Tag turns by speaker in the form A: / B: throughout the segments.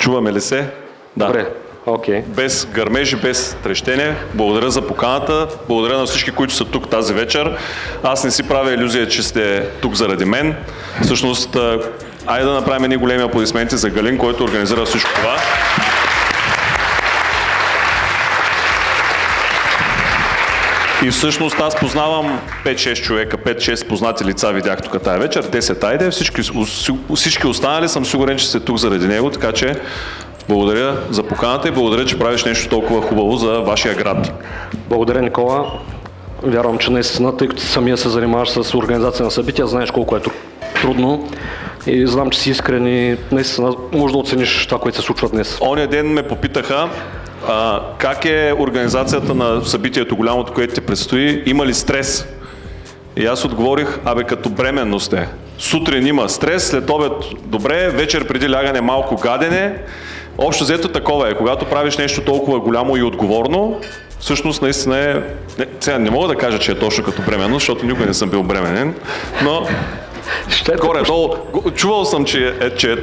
A: Чуваме ли се? Да.
B: Добре, окей.
A: Без гърмежи, без трещение. Благодаря за поканата. Благодаря на всички, които са тук тази вечер. Аз не си правя илюзия, че сте тук заради мен. Всъщност, айде да направим едни големи аплодисменти за Галин, който организира всичко това. И всъщност аз познавам 5-6 човека, 5-6 познати лица видях тук тая вечер, 10 айде, всички останали съм сигурен, че сте тук заради него, така че благодаря за поканата и благодаря, че правиш нещо толкова хубаво за вашия град.
B: Благодаря, Никола. Вярвам, че наистина, тъй като самия се занимаваш с организация на събития, знаеш колко е трудно и знам, че си искрен и наистина може да оцениш това, което се случва днес.
A: Оня ден ме попитаха как е организацията на събитието голямото, което ти предстои, има ли стрес? И аз отговорих, като бременност е. Сутрин има стрес, след обед добре, вечер преди лягане малко гадене. Общо взето такова е, когато правиш нещо толкова голямо и отговорно, всъщност наистина е... Сега не мога да кажа, че е точно като бременност, защото никога не съм бил бременен, но горе-долу, чувал съм, че е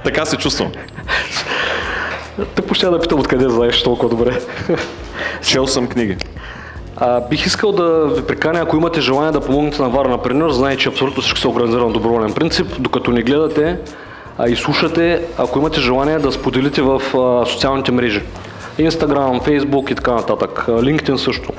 A: така се чувствам.
B: Тъпо ще да питам откъде знаеш толкова добре.
A: Чел съм книги.
B: Бих искал да ви приканя, ако имате желание да помогнете на Варна, например, знае, че абсолютно всичко се организира на доброволен принцип, докато ни гледате и слушате, ако имате желание да споделите в социалните мрежи. Instagram, Facebook и така нататък. LinkedIn също.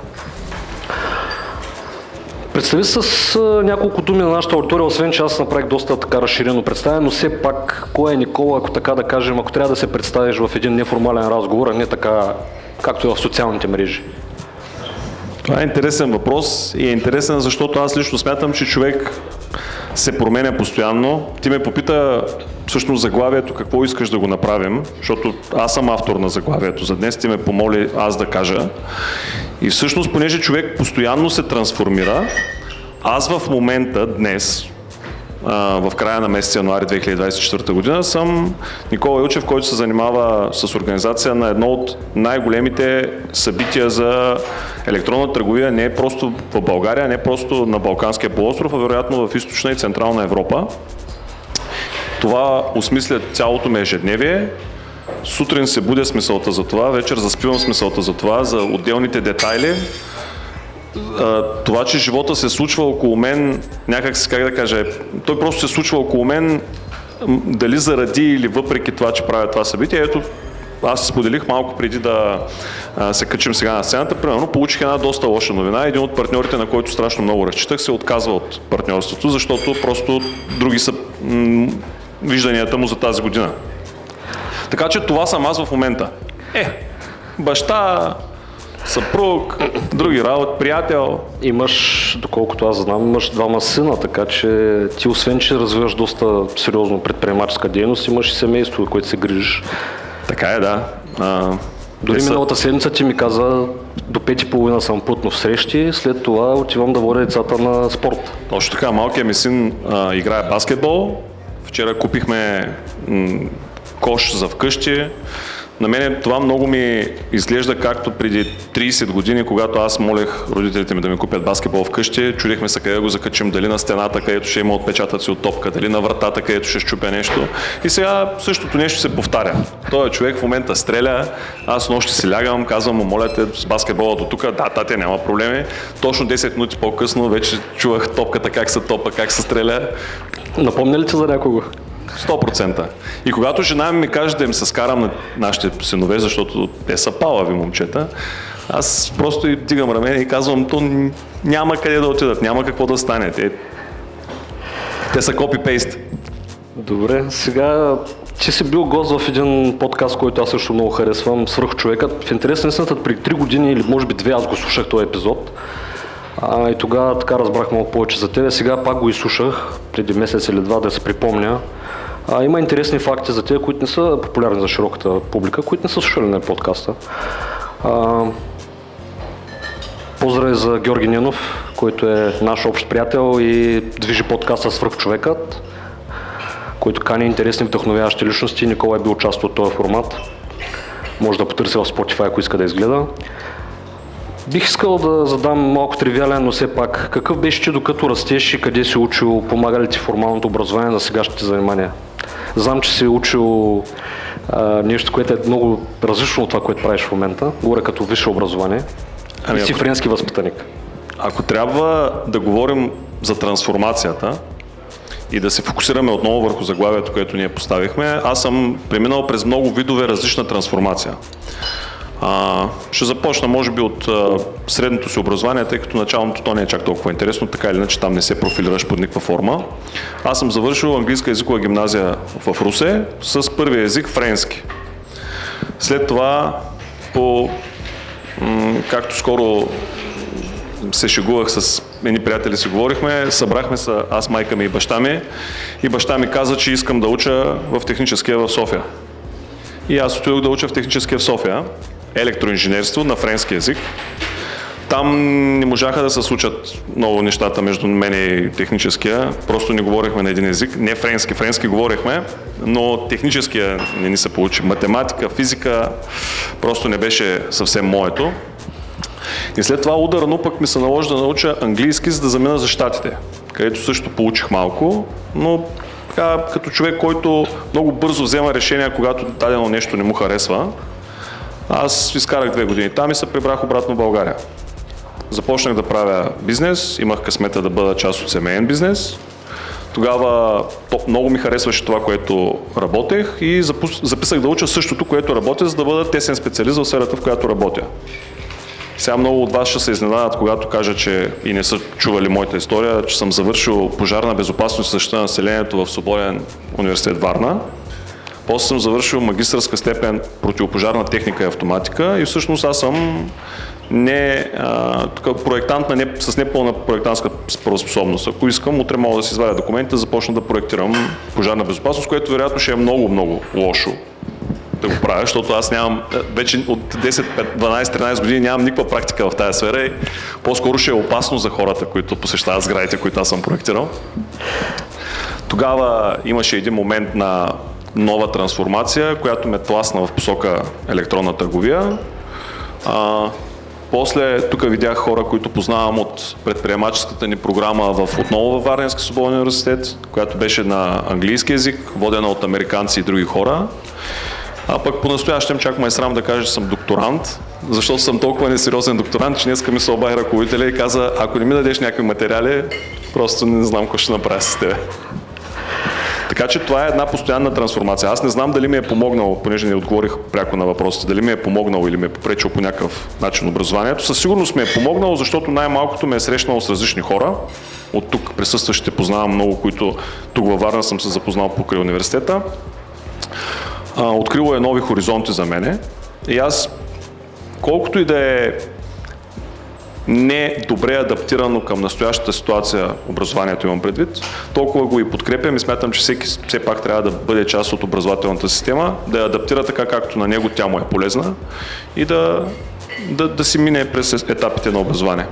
B: Представи с няколко думи на нашата аудитория, освен че аз направих доста така разширено представяне, но все пак, кой е Никола, ако така да кажем, ако трябва да се представиш в един неформален разговор, а не така, както и в социалните мрежи?
A: Това е интересен въпрос и е интересен, защото аз лично смятам, че човек се променя постоянно. Ти ме попита всъщност заглавието, какво искаш да го направим, защото аз съм автор на заглавието за днес, ти ме помоли аз да кажа. И всъщност, понеже човек постоянно се трансформира, аз в момента, днес, в края на месец януари 2024 година, съм Никола Илчев, който се занимава с организация на едно от най-големите събития за електронна търговия, не просто в България, не просто на Балканския полуостров, а вероятно в Източна и Централна Европа. Това осмисля цялото ми ежедневие. Сутрин се будя с мисълта за това, вечер заспивам с мисълта за това, за отделните детайли. Това, че живота се случва около мен, някак си, как да кажа, той просто се случва около мен, дали заради или въпреки това, че правя това събитие. Ето, аз споделих малко преди да се качим сега на сцената. Примерно, получих една доста лоша новина. Един от партньорите, на който страшно много разчитах, се отказва от партньорството, защото просто други са вижданията му за тази година. Така че това съм аз в момента. Баща, съпруг, други работи, приятел.
B: Имаш, доколкото аз знам, имаш двама сина, така че ти освен, че развиваш доста сериозно предприемаческа дейност, имаш и семейство, което се грижиш.
A: Така е, да.
B: Дори миналата седмица ти ми каза, до 5:30 съм плътно в срещи, след това отивам да водя децата на спорт.
A: Точно така, малкият ми син играе баскетбол. Вчера купихме кош за вкъщи. На мен това много ми изглежда както преди 30 години, когато аз молех родителите ми да ми купят баскетбол вкъщи. Чудихме се къде го закачим, дали на стената, където ще има отпечатъци от топка, дали на вратата, където ще щупя нещо. И сега същото нещо се повтаря. Той човек в момента стреля, аз нощи си лягам, казвам му, моля те с баскетбола до тук, да, татя, няма проблеми. Точно 10 минути по-късно вече чувах топката, как се топа, как се стреля.
B: Напомня ли ти за някого?
A: 100%. И когато жена ми каже да им се скарам на нашите синове, защото те са палави момчета, аз просто и дигам рамене и казвам, то няма къде да отидат, няма какво да стане. Те са копи-пейст.
B: Добре, сега ти си бил гост в един подкаст, който аз също много харесвам, Свръхчовекът. В интерес на истината, преди 3 години или може би 2 аз го слушах този епизод. И тогава така разбрах много повече за тебе. Сега пак го изслушах преди месец или 2 да се припомня. Има интересни факти за тези, които не са популярни за широката публика, които не са слушали на подкаста. Поздрави за Георги Ненов, който е наш общ приятел и движи подкаста Свръхчовекът, който кани интересни вдъхновяващи личности. Никола е бил част от този формат. Може да потърси в Spotify, ако иска да изгледа. Бих искал да задам малко тривиален, но все пак. Какъв беше ти докато растеш и къде си учил, помага ли ти формалното образование на сегашните занимания? Знам, че си учил нещо, което е много различно от това, което правиш в момента. Говоря като висше образование. И си френски възпитаник.
A: Ако трябва да говорим за трансформацията и да се фокусираме отново върху заглавието, което ние поставихме, аз съм преминал през много видове различна трансформация. Ще започна, може би, от средното си образование, тъй като началното то не е чак толкова интересно, така или иначе там не се профилираш под никаква форма. Аз съм завършил английска езикова гимназия в Русе с първия език френски. След това, както скоро се шегувах с едни приятели, си говорихме, събрахме се аз, майка ми и баща ми каза, че искам да уча в техническия в София. И аз отидох да уча в техническия в София, електроинженерство на френски език. Там не можаха да се случат много нещата между мен и техническия, просто не говорихме на един език, не френски говорихме, но техническия не ни се получи. Математика, физика просто не беше съвсем моето. И след това ударно пък ми се наложи да науча английски, за да замина за Щатите, където също получих малко, но така, като човек, който много бързо взема решения, когато дадено нещо не му харесва, аз изкарах 2 години там и се прибрах обратно в България. Започнах да правя бизнес, имах късмета да бъда част от семейен бизнес. Тогава много ми харесваше това, което работех и записах да уча същото, което работя, за да бъда тесен специалист в сферата, в която работя. Сега много от вас ще се изненадат, когато кажа, че и не са чували моята история, че съм завършил пожарна безопасност и защита на населението в Свободен университет Варна. После съм завършил магистърска степен противопожарна техника и автоматика и всъщност аз съм проектант с непълна проектантска правоспособност. Ако искам, утре мога да си извадя документите, да започна да проектирам пожарна безопасност, което вероятно ще е много лошо да го правя, защото аз нямам, вече от 10, 12, 13 години нямам никаква практика в тази сфера и по-скоро ще е опасно за хората, които посещават сградите, които аз съм проектирал. Тогава имаше един момент на нова трансформация, която ме тласна в посока електронна търговия. После тук видях хора, които познавам от предприемаческата ни програма отново във Варненски свободен университет, която беше на английски език, водена от американци и други хора. А пък по-настоящем чак ме е срам да кажа, че съм докторант, защото съм толкова несериозен докторант, че днеска ми се обади ръководителя и каза, ако не ми дадеш някакви материали, просто не знам какво ще направя с тебе. Така че това е една постоянна трансформация. Аз не знам дали ми е помогнал, понеже не отговорих пряко на въпросите, дали ми е помогнал или ми е попречил по някакъв начин образованието. Със сигурност ми е помогнал, защото най-малкото ме е срещнал с различни хора. От тук присъстващите познавам много, които тук във Варна съм се запознал покрай университета. Открило е нови хоризонти за мене и аз, колкото и да е не добре адаптирано към настоящата ситуация образованието имам предвид, толкова го и подкрепям и смятам, че всеки все пак трябва да бъде част от образователната система, да я адаптира така, както на него тя му е полезна и да си мине през етапите на образование.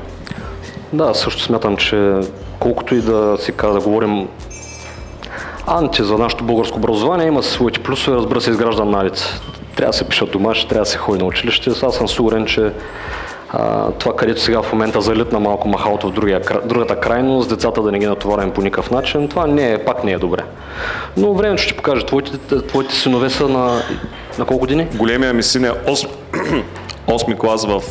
B: Да, също смятам, че колкото и да си каза, да говорим за нашето българско образование, има своите плюсове, разбира се, изгражда навици. Трябва да се пишат домашни, трябва да се ходи на училище. Аз съм сигурен, че това, където сега в момента залитна малко махалото в другата крайност, децата да не ги натоварим по никакъв начин, това пак не е добре. Но времето ще покаже. Твоите синове са на колко години?
A: Големия ми син е 8 клас в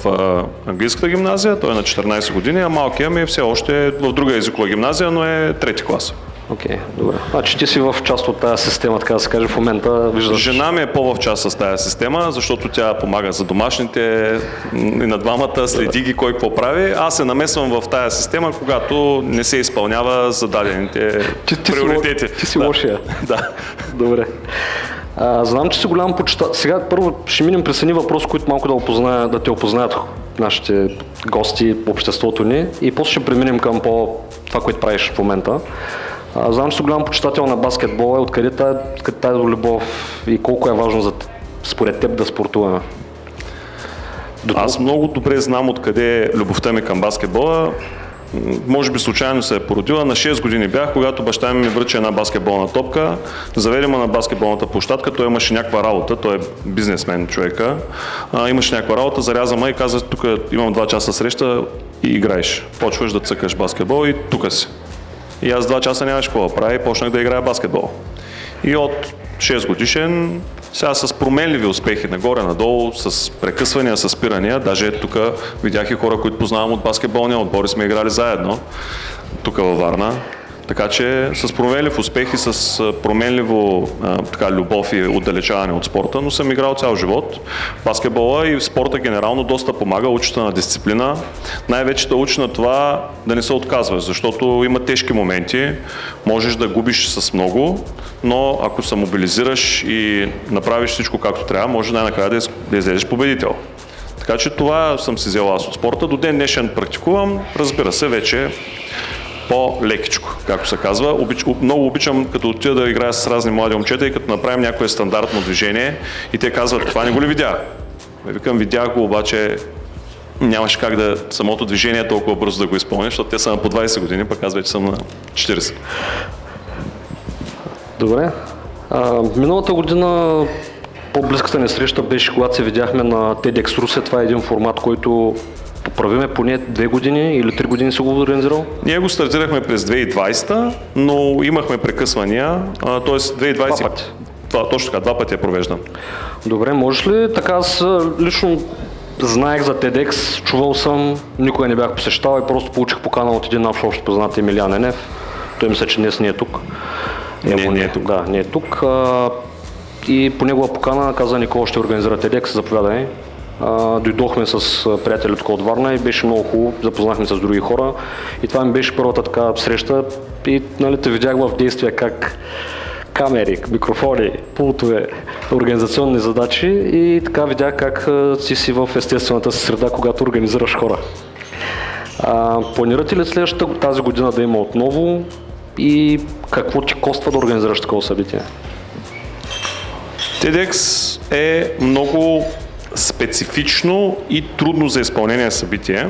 A: английската гимназия, той е на 14 години, а малкият ми все още е в друга езикова гимназия, но е 3 клас.
B: Окей, добре. Значи ти си в част от тази система, така да се каже, в момента виждаш...
A: Жена ми е по-в част с тази система, защото тя помага за домашните и на двамата, следи ги кой какво прави. Аз се намесвам в тази система, когато не се изпълнява зададените приоритети.
B: Ти си лошия.
A: Да.
B: Добре. Знам, че си голям почитател. Сега първо ще минем през едни въпроси, които малко да те опознаят нашите гости, обществото ни и после ще преминем към това, което правиш в момента. Знам, че си голям почитател на баскетбола. Откъде тази любов и колко е важно според теб да спортуваме?
A: Аз много добре знам откъде е любовта ми към баскетбола. Може би случайно се е породила. На 6 години бях, когато баща ми връчи една баскетболна топка. Заведе ме на баскетболната площадка, той имаше някаква работа, той е бизнесмен човека. Имаше някаква работа, заряза ме и каза, тук имам 2 часа среща и играеш. Почваш да цъкаш баскетбол и тук си. И аз 2 часа нямаше какво да правя и почнах да играя баскетбол. И от 6 годишен, сега с променливи успехи нагоре-надолу, с прекъсвания, с спирания, даже тук видях и хора, които познавам от баскетболния отбор и сме играли заедно, тук във Варна. Така че с променлив успех и с променливо любов и отдалечаване от спорта, но съм играл цял живот. Баскетбола и спорта генерално доста помага, учите на дисциплина. Най-вече да учи на това да не се отказваш, защото има тежки моменти, можеш да губиш с много, но ако се мобилизираш и направиш всичко както трябва, може най-накрая да излезеш победител. Така че това съм си взел аз от спорта. До ден днешен практикувам, разбира се, вече по-лекичко, както се казва. Много обичам, като отида да играя с разни млади момчета и като направим някое стандартно движение и те казват, това не го ли видях? Викам, видях го, обаче нямаше как да самото движение толкова бързо да го изпълня, защото те са на по 20 години, пък аз вече съм на 40.
B: Добре. Миналата година по-близката ни среща беше, когато се видяхме на TEDx Русе. Това е един формат, който поправиме поне 2 години или 3 години си го организирал?
A: Ние го стартирахме през 2020, но имахме прекъсвания, т.е. 2020...
B: Два пъти.
A: Точно така, 2 пъти я провеждам.
B: Добре, можеш ли? Така аз лично знаех за TEDx, чувал съм, никога не бях посещавал и просто получих покана от един наш общ познат Емилиан Енев. Той мисля, че днес не е тук.
A: Не е тук.
B: Да, не е тук. И по негова покана каза, Никола ще организира TEDx, заповядай. Дойдохме с приятели от Варна и беше много хубаво, запознахме се с други хора и това ми беше първата така среща и те видях в действие как камери, микрофони, пултове, организационни задачи и така видях как си в естествената си среда, когато организираш хора. Планирате ли следващата тази година да има отново и какво ти коства да организираш такова събитие?
A: TEDx е много специфично и трудно за изпълнение събитие,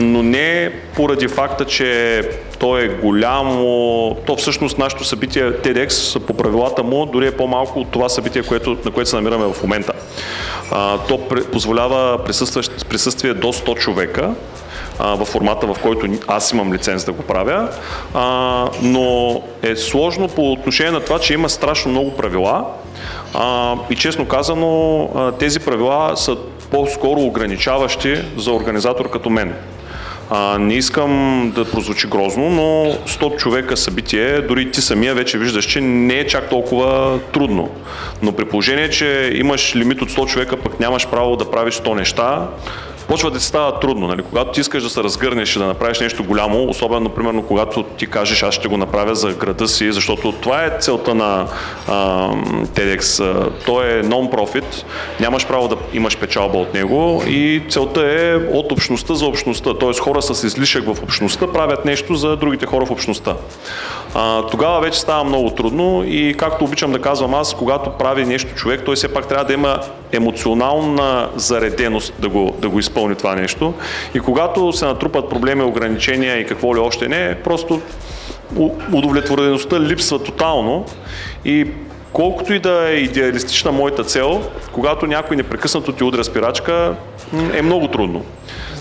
A: но не поради факта, че то е голямо, то всъщност нашето събитие TEDx по правилата му дори е по-малко от това събитие, на което се намираме в момента. То позволява присъствие до 100 човека в формата, в който аз имам лиценз да го правя, но е сложно по отношение на това, че има страшно много правила и честно казано тези правила са по-скоро ограничаващи за организатор като мен. Не искам да прозвучи грозно, но 100 човека събитие, дори ти самия вече виждаш, че не е чак толкова трудно. Но при положение, че имаш лимит от 100 човека, пък нямаш право да правиш 100 неща, почва да ти става трудно. Нали? Когато ти искаш да се разгърнеш и да направиш нещо голямо, особено, примерно, когато ти кажеш, аз ще го направя за града си, защото това е целта на TEDx. То е нон-профит, нямаш право да имаш печалба от него и целта е от общността за общността. Т.е. хора с излишък в общността правят нещо за другите хора в общността. Тогава вече става много трудно и както обичам да казвам аз, когато прави нещо човек, той все пак трябва да има емоционална зареденост да го изпълни това нещо. И когато се натрупат проблеми, ограничения и какво ли още не, просто удовлетвореността липсва тотално и колкото и да е идеалистична моята цел, когато някой непрекъснато ти удря спирачка, е много трудно.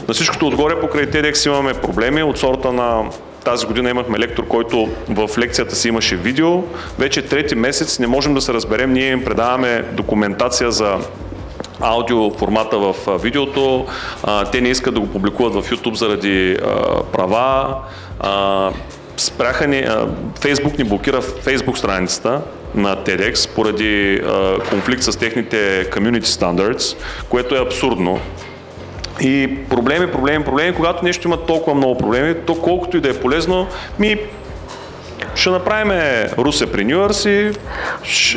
A: На всичкото отгоре покрай TEDx имаме проблеми от сорта на тази година имахме лектор, който в лекцията си имаше видео. Вече 3-ти месец не можем да се разберем. Ние им предаваме документация за аудио формата в видеото. Те не искат да го публикуват в YouTube заради права. Фейсбук ни блокира Фейсбук страницата на TEDx поради конфликт с техните community standards, което е абсурдно. И проблеми, когато нещо има толкова много проблеми, то колкото и да е полезно, ще направим Rusepreneurs и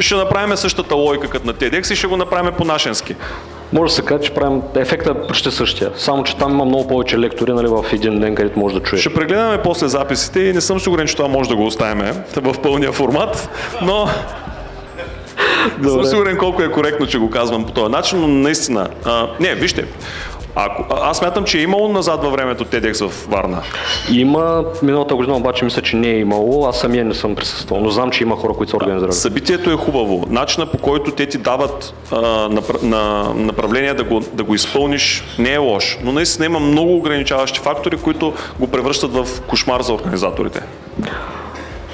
A: ще направим същата логика като на TEDx и ще го направим по-нашенски.
B: Може да се каже, че правим ефекта почти същия, само че там има много повече лектори, нали, в един ден, където може да чуеш.
A: Ще прегледаме после записите и не съм сигурен, че това може да го оставим в пълния формат, но не съм сигурен колко е коректно, че го казвам по този начин, но наистина, вижте, аз смятам, че е имало назад във времето TEDx в Варна.
B: Има, миналата година обаче мисля, че не е имало, аз самия не съм присъствал, но знам, че има хора, които са организирали.
A: Събитието е хубаво. Начинът, по който те ти дават направление да го изпълниш, не е лош, но наистина има много ограничаващи фактори, които го превръщат в кошмар за организаторите.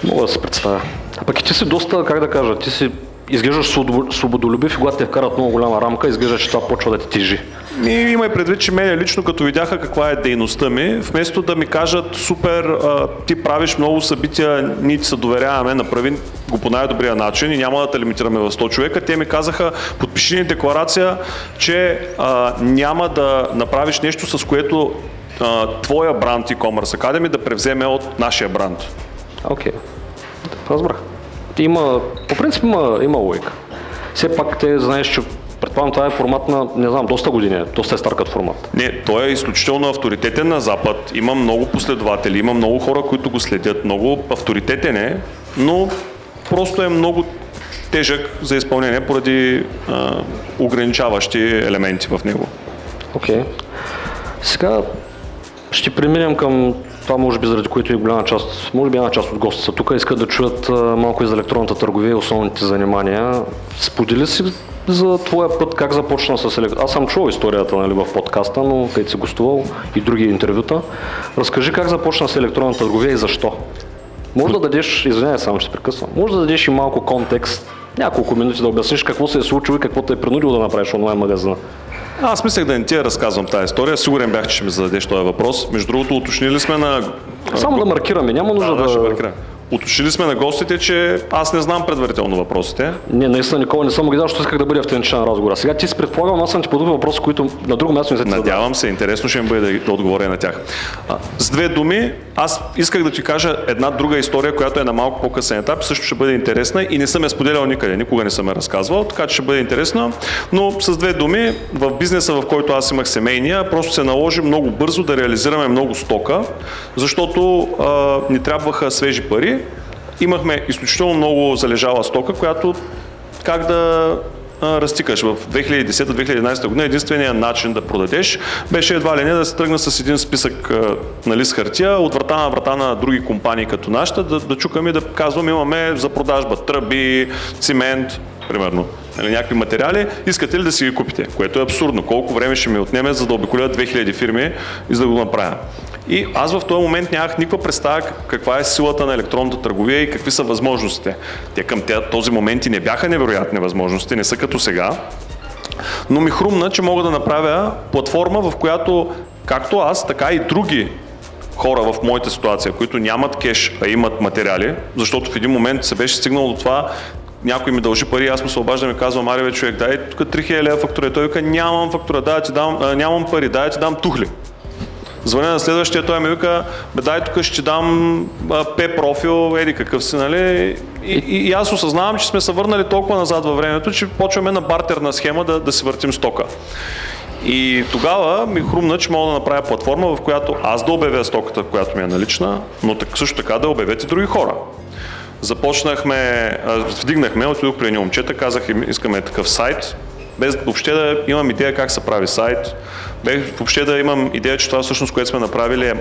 B: Мога да се представя. Пък и ти си доста, как да кажа, ти си изглеждаш свободолюбив и когато те вкарат много голяма рамка, изглежда, че това почва да те тежи.
A: Имай предвид, че мене лично, като видяха каква е дейността ми, вместо да ми кажат супер, ти правиш много събития, ние ти се доверяваме, направи го по най-добрия начин и няма да те лимитираме в 100 човека, те ми казаха, подпиши ни декларация, че няма да направиш нещо, с което твоя бранд e-commerce Academy да превземе от нашия бранд.
B: Окей, разбрах. По принцип има логика. Все пак те знаеш, че предполагам това е формат на, не знам, доста години, доста е стар като формат.
A: Не, той е изключително авторитетен на Запад, има много последователи, има много хора, които го следят, много авторитетен е, но просто е много тежък за изпълнение поради ограничаващи елементи в него.
B: Окей. Сега ще преминем към това, може би заради което и голяма част, може би една част от гостите са тук, искат да чуят малко и за електронната търговия и основните занимания. Сподели си за твоя път, как започна с Аз съм чувал историята, нали, в подкаста, но където си гостувал и други интервюта. Разкажи как започна с електронната търговия и защо. Може да дадеш, извинявай, само ще прекъсвам, може да дадеш и малко контекст, няколко минути да обясниш какво се е случило и какво те е принудило да направиш онлайн магазина.
A: Аз мислех да не ти я разказвам тази история. Сигурен бях, че ще ми зададеш този въпрос. Между другото, уточнили сме на...
B: Само да маркираме, няма нужда да...
A: Уточнили сме на гостите, че аз не знам предварително въпросите.
B: Не, наистина никога не съм го видял, защото исках да бъде автентичен разговор. Сега ти си предполагал, аз съм ти подобил въпроси, които на друго място не се задават.
A: Надявам се, интересно ще ми бъде да отговоря на тях. С две думи, аз исках да ти кажа една друга история, която е на малко по-късен етап, също ще бъде интересна и не съм я споделял никъде, никога не съм я разказвал, така че ще бъде интересна, но с две думи, в бизнеса, в който аз имах семейния, просто се наложи много бързо да реализираме много стока, защото ни трябваха свежи пари. Имахме изключително много залежала стока, която как да разтикаш. В 2010-2011 година единственият начин да продадеш беше едва ли не да се тръгна с един списък на лист хартия от врата на други компании като нашата, да чукаме и да казваме имаме за продажба тръби, цимент, примерно, или някакви материали, искате ли да си ги купите? Което е абсурдно. Колко време ще ми отнеме, за да обиколя 2000 фирми и за да го направя. И аз в този момент нямах никаква представа каква е силата на електронната търговия и какви са възможностите. Те към този момент и не бяха невероятни възможности, не са като сега, но ми хрумна, че мога да направя платформа, в която както аз, така и други хора в моята ситуация, които нямат кеш, а имат материали, защото в един момент се беше стигнало до това, някой ми дължи пари, аз му се обаждам и казвам, аре бе човек, дай тук 3000 лева фактура. И той вика, нямам фактура, нямам пари, дай ти дам тухли. Звъня на следващия, той ми вика, бе дай тук ще ти дам П профил, еди какъв си, нали? И аз осъзнавам, че сме се върнали толкова назад във времето, че почваме на бартерна схема да си въртим стока. И тогава ми хрумна, че мога да направя платформа, в която аз да обявя стоката, която ми е налична, но също така да обявят и други хора. Вдигнахме, отидох при едни момчета, казах им, искаме такъв сайт, без въобще да имам идея как се прави сайт, без въобще да имам идея, че това всъщност, което сме направили е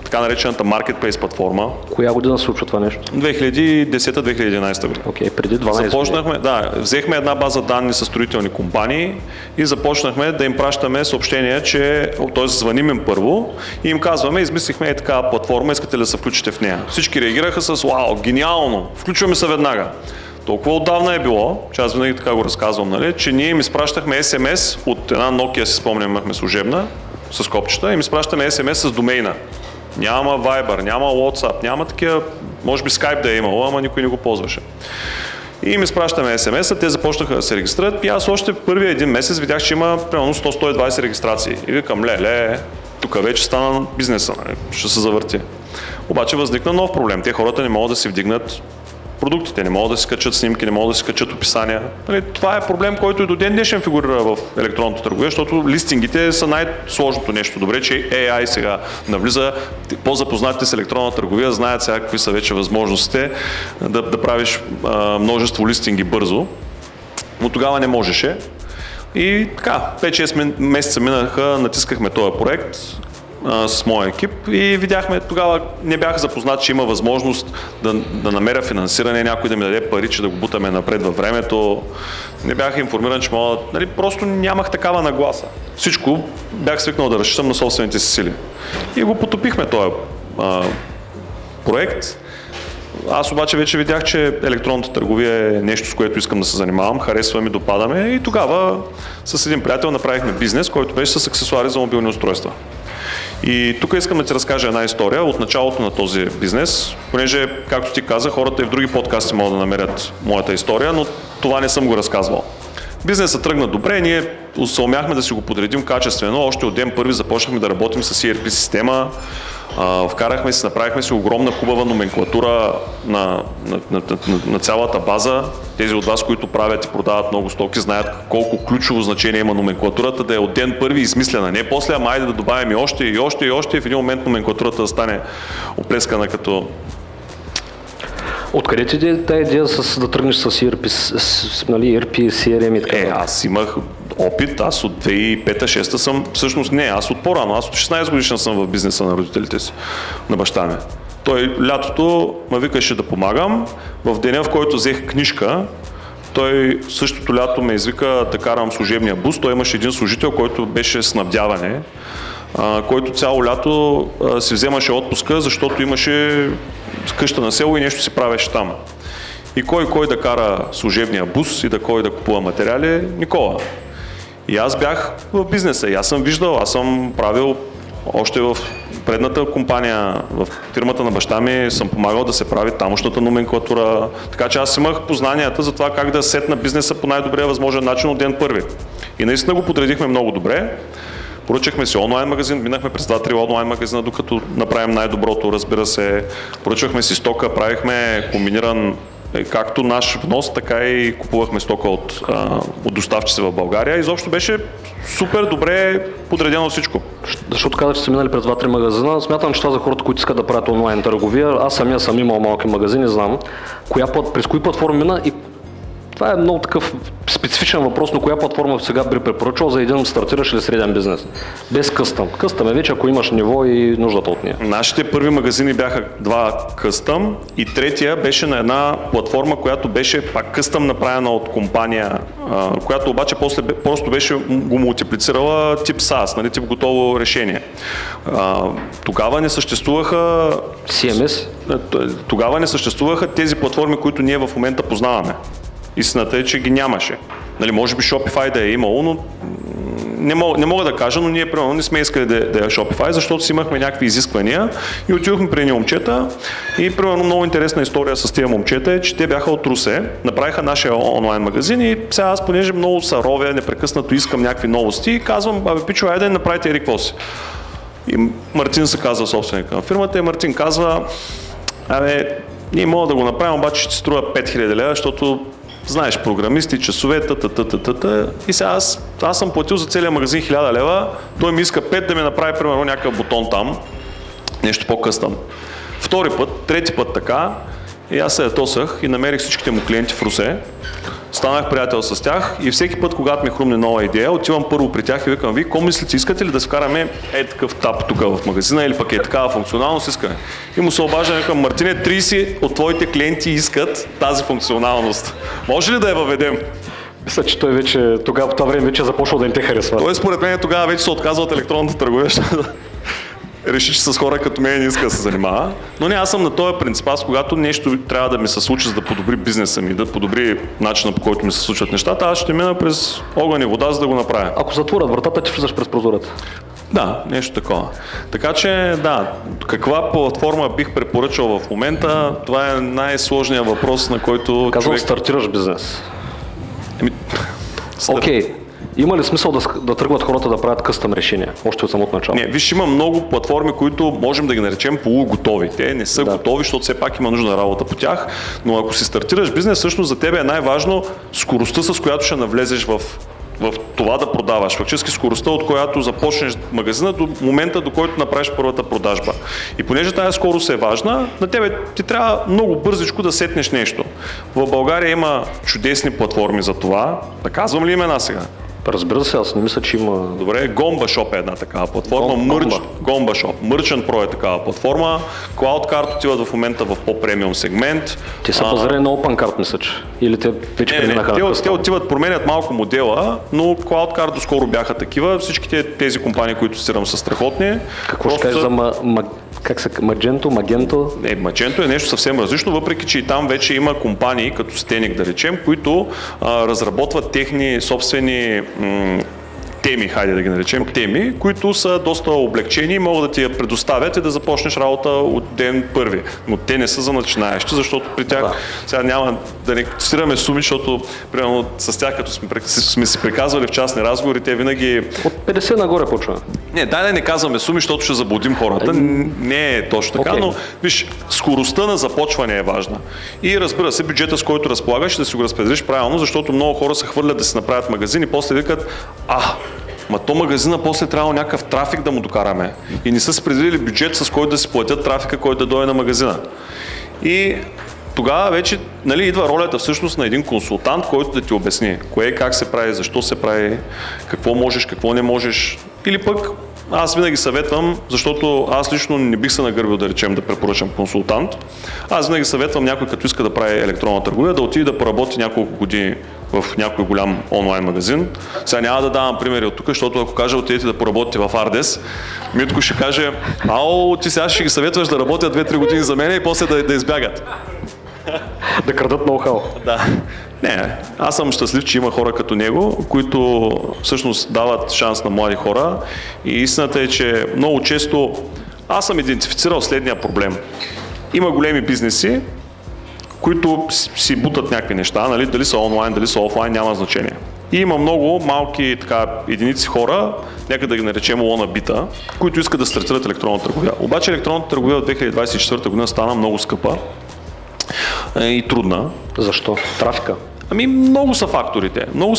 A: така наречената Marketplace платформа.
B: Коя година се случва това нещо?
A: 2010-2011 година.
B: Окей, преди 12 години.
A: Взехме една база данни с строителни компании и започнахме да им пращаме съобщения, т.е. звъним им първо и им казваме, измислихме такава платформа, искате ли да се включите в нея. Всички реагираха с вау, гениално, включваме се веднага. Толкова отдавна е било, че аз винаги така го разказвам, нали, че ние им изпращахме SMS от една Nokia, си спомням, имахме служебна, с копчета, им изпращаме SMS с домейна. Няма Viber, няма WhatsApp, няма такива, може би Skype да е имало, ама никой не го ползваше. И им изпращаме SMS-а, те започнаха да се регистрират и аз още в първия един месец видях, че има примерно 100-120 регистрации. И викам, тук вече стана бизнеса, нали, ще се завърти. Обаче възникна нов проблем, те хората не могат да си вдигнат продуктите, не могат да си качат снимки, не могат да си качат описания. Това е проблем, който и до ден днешен фигурира в електронната търговия, защото листингите са най-сложното нещо. Добре, че AI сега навлиза, по-запознатите с електронна търговия знаят сега какви са вече възможностите да правиш множество листинги бързо, но тогава не можеше. И така, 5-6 месеца минаха, натискахме този проект с моя екип и видяхме, тогава не бях запознат, че има възможност да намеря финансиране, някой да ми даде пари, че да го бутаме напред във времето. Не бях информиран, че мога, просто нямах такава нагласа. Всичко бях свикнал да разчитам на собствените си сили. И го потопихме този проект. Аз обаче вече видях, че електронната търговия е нещо, с което искам да се занимавам, харесва ми, допадаме и тогава с един приятел направихме бизнес, който беше с аксесуари за мобилни устройства. И тук искам да ти разкажа една история от началото на този бизнес, понеже, както ти каза, хората и в други подкасти могат да намерят моята история, но това не съм го разказвал. Бизнесът тръгна добре, ние съумяхме да си го подредим качествено, още от ден първи започнахме да работим с ERP система, вкарахме си, направихме си огромна хубава номенклатура на цялата база. Тези от вас, които правят и продават много стоки, знаят колко ключово значение има номенклатурата, да е от ден първи измислена. Не после, ама айде да добавим и още, и още, и още, и в един момент номенклатурата да стане оплескана като...
B: Откъде ти е тази идея да тръгнеш с ERP, ERP, CRM и така?
A: Аз имах опит, аз от 2005-2006 съм, всъщност не, аз от по-рано, аз от 16 годишна съм в бизнеса на родителите си, на баща ми. Той лятото ме викаше да помагам, в деня, в който взех книжка, той същото лято ме извика да карам служебния бус, той имаше един служител, който беше снабдяване, който цяло лято си вземаше отпуска, защото имаше къща на село и нещо си правеше там. И кой да кара служебния бус и кой да купува материали? Никола. И аз бях в бизнеса и аз съм виждал, аз съм правил още в предната компания, в фирмата на баща ми съм помагал да се прави тамошната номенклатура, така че аз имах познанията за това как да сетна бизнеса по най-добрия възможен начин от ден първи. И наистина го подредихме много добре. Поръчахме си онлайн магазин, минахме през 2-3 онлайн магазина, докато направим най-доброто, разбира се. Поръчахме си стока, правихме комбиниран както наш внос, така и купувахме стока от доставчици в България. Изобщо беше супер добре подредено всичко.
B: Защото казах, че са минали през 2-3 магазина, смятам, че това за хората, които искат да правят онлайн търговия. Аз самия съм имал малки магазини, знам през кои платформи мина и това е много такъв специфичен въпрос, но коя платформа сега би препоръчал за един стартиращ или среден бизнес? Без къстъм. Къстъм е вече, ако имаш ниво и нуждата от нея.
A: Нашите първи магазини бяха 2 къстъм и третия беше на една платформа, която беше пак къстъм направена от компания, която обаче после просто беше го мултиплицирала тип SaaS, нали, тип готово решение. Тогава не съществуваха...
B: CMS?
A: Тогава не съществуваха тези платформи, които ние в момента познаваме. Истината е, че ги нямаше. Нали, може би Shopify да е имало, но не мога да кажа, но ние примерно не сме искали да е Shopify, защото си имахме някакви изисквания и отидохме при едни момчета и примерно много интересна история с тези момчета е, че те бяха от Русе, направиха нашия онлайн магазин и сега аз, понеже много са ровя, непрекъснато искам някакви новости и казвам, пичо, айде да направите еди какво си. И Мартин се казва собственика на фирмата и Мартин казва, ние мога да го направим, обаче ще ти струва 5000 лева, защото знаеш, програмисти, часове, и сега аз съм платил за целия магазин 1000 лева, той ми иска 5 да ми направи примерно някакъв бутон там, нещо по-къстъм. Втори път, трети път така, и аз се ятосах и намерих всичките му клиенти в Русе, станах приятел с тях и всеки път, когато ми хрумне нова идея, отивам първо при тях и викам, вие какво мислите, искате ли да вкараме такъв тап тук в магазина или пък такава функционалност искаме? И му се обаждам, викам, Мартине, 30 от твоите клиенти искат тази функционалност. Може ли да я въведем?
B: Мисля, че той вече, тогава по това време вече започва да им те харесва.
A: Той според мен тогава вече се отказва от електронната търговия. Реши, че с хора като мен не иска да се занимава. Но не, аз съм на този принцип. Аз когато нещо трябва да ми се случи, за да подобри бизнеса ми, да подобри начина, по който ми се случват нещата, аз ще мина през огън и вода, за да го направя.
B: Ако затворят вратата, ти влизаш през прозорец.
A: Да, нещо такова. Така че, да, каква платформа бих препоръчал в момента, това е най-сложният въпрос, на който
B: Казвам, стартираш бизнес. Окей. Има ли смисъл да тръгват хората да правят къстъм решения, още от самото начало?
A: Не, виж, има много платформи, които можем да ги наречем полуготови. Те не са готови, защото все пак има нужна работа по тях, но ако си стартираш бизнес, всъщност за тебе е най-важно скоростта, с която ще навлезеш в това да продаваш. Фактически скоростта, от която започнеш магазина до момента, до който направиш първата продажба. И понеже тази скорост е важна, на тебе ти трябва много бързичко да сетнеш нещо. В България има чудесни платформи за това. Да казвам ли имена сега?
B: Разбира се, аз не мисля, че има...
A: Добре, Gomba Shop е една такава платформа, Gomba Shop, Merchant Pro е такава платформа, CloudCard отиват в момента в по-премиум сегмент.
B: Те са пазарени на OpenCard, мисля, че? Или те вече преминаха на къстъм?
A: Те отиват, променят малко модела, но CloudCard доскоро бяха такива. Всичките тези компании, които цитирам, са страхотни.
B: Какво ще кажеш за Как се Magento?
A: Magento е нещо съвсем различно, въпреки че и там вече има компании, като Stenic да речем, които разработват техни собствени теми, хайде да ги наречем теми, които са доста облегчени и могат да ти я предоставят и да започнеш работа от ден първи. Но те не са за начинаещи, защото при тях сега няма да не цитираме суми, защото примерно с тях, като сме си приказвали в частни разговори, те винаги...
B: От 50 нагоре почва.
A: Не, дай да не казваме суми, защото ще заблудим хората. Не е точно така, но виж, скоростта на започване е важна. И разбира се, бюджета, с който разполагаш, да си го разпределиш правилно, защото много хора се хвърлят да си направят магазин и после викат, ма то магазина после трябва някакъв трафик да му докараме. И не са си предвидили бюджет, с който да си платят трафика, който да дойде на магазина. И тогава вече идва ролята всъщност на един консултант, който да ти обясни кое как се прави, защо се прави, какво можеш, какво не можеш. Или пък аз винаги съветвам, защото аз лично не бих се нагърбил да речем да препоръчам консултант. Аз винаги съветвам някой, като иска да прави електронна търговия, да отиде да поработи няколко години в някой голям онлайн магазин. Сега няма да давам примери от тук, защото ако кажа отидете да поработите в Ардес, Митко ще каже, ти сега ще ги съветваш да работят 2-3 години за мен и после да избягат.
B: Да крадат ноу-хау.
A: Да. Не, аз съм щастлив, че има хора като него, които всъщност дават шанс на млади хора и истината е, че много често аз съм идентифицирал следния проблем. Има големи бизнеси, които си бутат някакви неща, дали са онлайн, дали са офлайн, няма значение. И има много малки единици хора, нека да ги наречем лона-бита, които искат да стартират електронна търговия. Обаче електронната търговия от 2024 година стана много скъпа и трудна.
B: Защо? Трафика?
A: Много са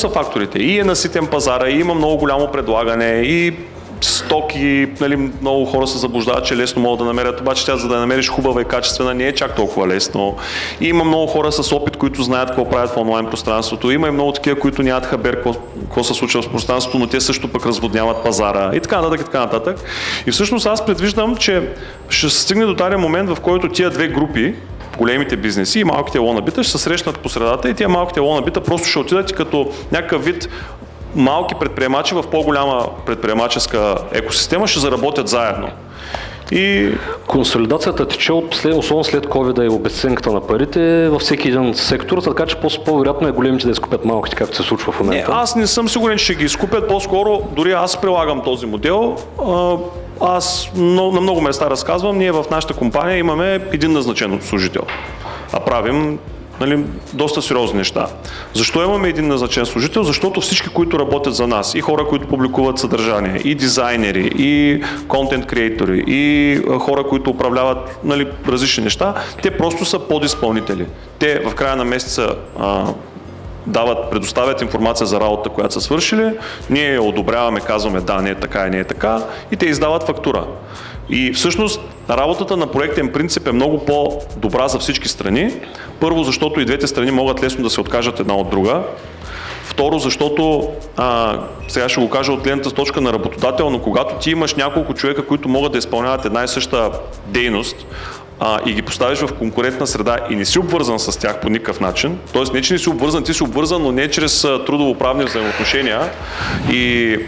A: факторите. И е наситен пазара, и има много голямо предлагане, и стоки, много хора се заблуждават, че лесно могат да намерят, обаче тя за да намериш хубава и качествена не е чак толкова лесно. И има много хора с опит, които знаят какво правят в онлайн пространството. Има и много такива, които нямат хабер какво се случва в пространството, но те също пък разводняват пазара и така нататък. И всъщност аз предвиждам, че ще се стигне до този момент, в който тия две групи, големите бизнеси и малките лонабита ще се срещнат по средата и тия малките лонабита просто ще отидат и като някакъв вид малки предприемачи в по-голяма предприемаческа екосистема ще заработят заедно. И
B: консолидацията тече особено след COVID и обесценката на парите във всеки един сектор, така че по-вероятно е големите да изкупят малките, както се случва в момента.
A: Аз не съм сигурен, че ще ги изкупят, по-скоро дори аз прилагам този модел. Аз на много места разказвам, ние в нашата компания имаме един назначен служител, а правим доста сериозни неща. Защо имаме един назначен служител? Защото всички, които работят за нас, и хора, които публикуват съдържание, и дизайнери, и контент креатори, и хора, които управляват различни неща, те просто са подизпълнители. Те в края на месеца предоставят информация за работа, която са свършили, ние я одобряваме, казваме да, не е така и те издават фактура. И всъщност работата на проектен принцип е много по-добра за всички страни. Първо, защото и двете страни могат лесно да се откажат една от друга. Второ, защото, сега ще го кажа от гледната точка на работодател, но когато ти имаш няколко човека, които могат да изпълняват една и съща дейност, и ги поставиш в конкурентна среда и не си обвързан с тях по никакъв начин, т.е. не че не си обвързан, ти си обвързан, но не чрез трудово-правни взаимоотношения и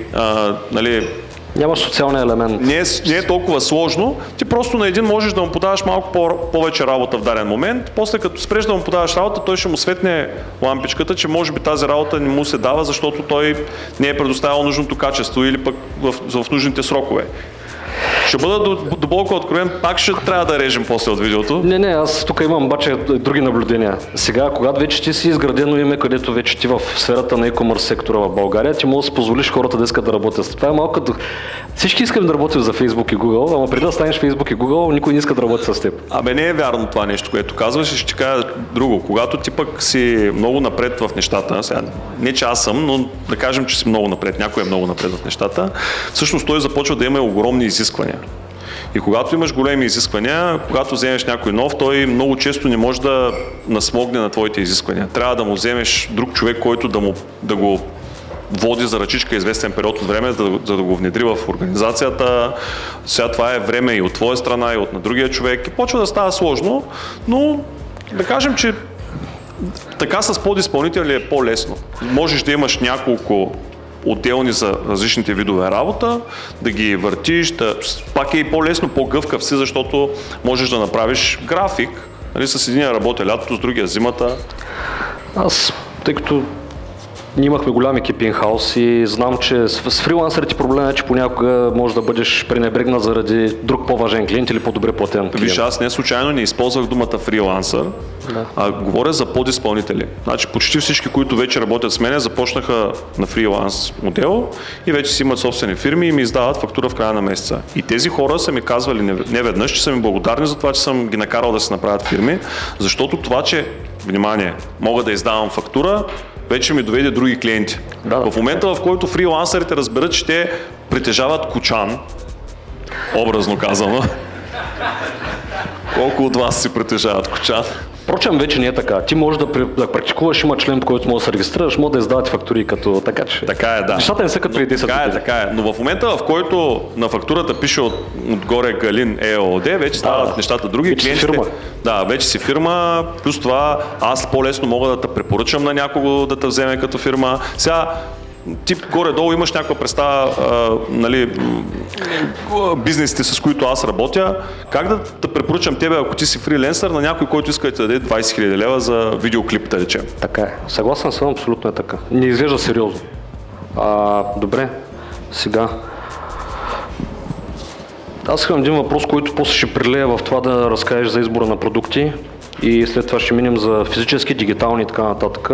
B: няма социалния елемент.
A: Не е толкова сложно. Ти просто на един можеш да му подаваш малко повече работа в даден момент. После като спреш да му подаваш работа, той ще му светне лампичката, че може би тази работа не му се дава, защото той не е предоставил нужното качество или пък в нужните срокове. Ще бъда дълбоко откровен, пак ще трябва да режем после от видеото.
B: Не, аз тук имам обаче други наблюдения. Сега, когато вече ти си изградено име, където вече ти в сферата на e-commerce сектора в България, ти можеш да си позволиш хората да искат да работят. Това е малко като... Всички искаме да работим за Facebook и Google, ама преди да станеш Facebook и Google, никой не иска да работи с теб.
A: Не е вярно това нещо, което казваш, и ще ти кажа друго. Когато ти пък си много напред в нещата, сега, не че аз съм, но да кажем, че си много напред, някой е много напред в нещата, всъщност той започва да има огромни изисквания. И когато имаш големи изисквания, когато вземеш някой нов, той много често не може да насмогне на твоите изисквания. Трябва да му вземеш друг човек, който да го води за ръчичка известен период от време, за да го внедри в организацията. Сега това е време и от твоя страна, и от на другия човек. И почва да става сложно, но да кажем, че така с подизпълнители е по-лесно. Можеш да имаш няколко отделни за различните видове работа, да ги въртиш, пак е и по-лесно, по-гъвкав си, защото можеш да направиш график, нали, с един работа лятото, с другия зимата.
B: Аз, тъй като ние имахме голям екип in-house и знам, че с фрилансерите проблема е, че понякога може да бъдеш пренебрегнат заради друг по-важен клиент или по-добре платен клиент.
A: Виж, аз не случайно не използвах думата фрилансър, а говоря за подизпълнители. Значи почти всички, които вече работят с мен, започнаха на фриланс модел и вече си имат собствени фирми и ми издават фактура в края на месеца. И тези хора са ми казвали неведнъж, че са ми благодарни за това, че съм ги накарал да се направят фирми, защото това, че, внимание, мога да издавам фактура, вече ми доведе други клиенти. В момента, в който фрилансерите разберат, че те притежават кочан, образно казано, колко от вас си притежават кочан?
B: Впрочем, вече не е така. Ти можеш да практикуваш, има член, по който можеш да се регистрираш, може да издавате фактури като така, че...
A: Така е, да.
B: Нещата не са като преди 10 години.
A: Така е. Но в момента, в който на фактурата пише отгоре Галин ЕООД, вече стават нещата други.
B: Вече си фирма.
A: Да, вече си фирма, плюс това аз по-лесно мога да те препоръчам на някого да те вземе като фирма. Сега, ти горе-долу имаш някаква представа, нали, бизнесите, с които аз работя, как да те препоръчам тебе, ако ти си фриленсър, на някой, който иска да ти даде 20 000 лева за видеоклип, да речем?
B: Така е. Съгласен съм, абсолютно е така. Не изглежда сериозно. Добре, сега. Аз имам един въпрос, който после ще прилея в това да разкажеш за избора на продукти и след това ще минем за физически, дигитални и така нататък.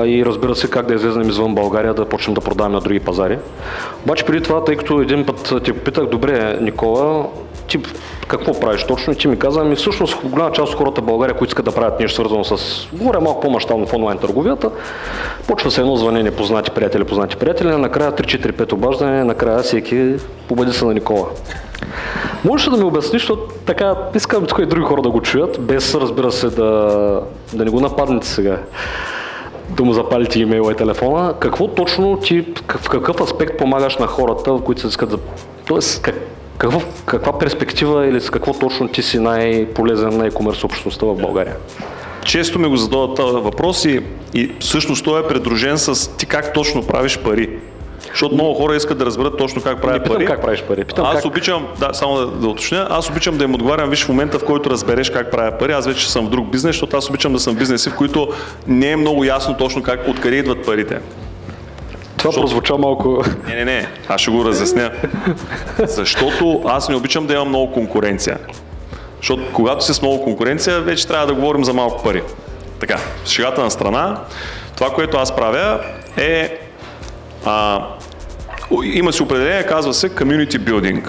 B: И разбира се как да излезем извън България, да почнем да продаваме на други пазари. Обаче преди това, тъй като един път ти попитах, добре, Никола, ти какво правиш точно? И ти ми каза, всъщност голяма част от хората в България, които искат да правят нещо свързано с, говоря малко по-мащабно в онлайн търговията, почва се едно звънение, познати приятели, накрая 3-4-5 обаждане, накрая всеки победи се на Никола. Можеш ли да ми обясниш, защото така искам тук и други хора да го чуят, без разбира се да не го нападнете сега, да му запалите имейла и телефона. Какво точно ти, в какъв аспект помагаш на хората, които се искат да... Тоест, каква перспектива или с какво точно ти си най-полезен на e-commerce общността в България?
A: Често ми го задават този въпрос и всъщност той е придружен с ти как точно правиш пари. Защото много хора искат да разберат точно как правят пари.
B: Как правиш пари.
A: Обичам, само да уточня, аз обичам да им отговарям, виж, в момента, в който разбереш как правя пари, аз вече съм в друг бизнес, защото аз обичам да съм в бизнеси, в които не е много ясно точно откъде идват парите.
B: Това прозвуча малко...
A: Не, аз ще го разясня. Защото аз не обичам да имам много конкуренция. Защото когато си с много конкуренция, вече трябва да говорим за малко пари. Така, шегата на страна, това, което аз правя е... има си определение, казва се Community Building.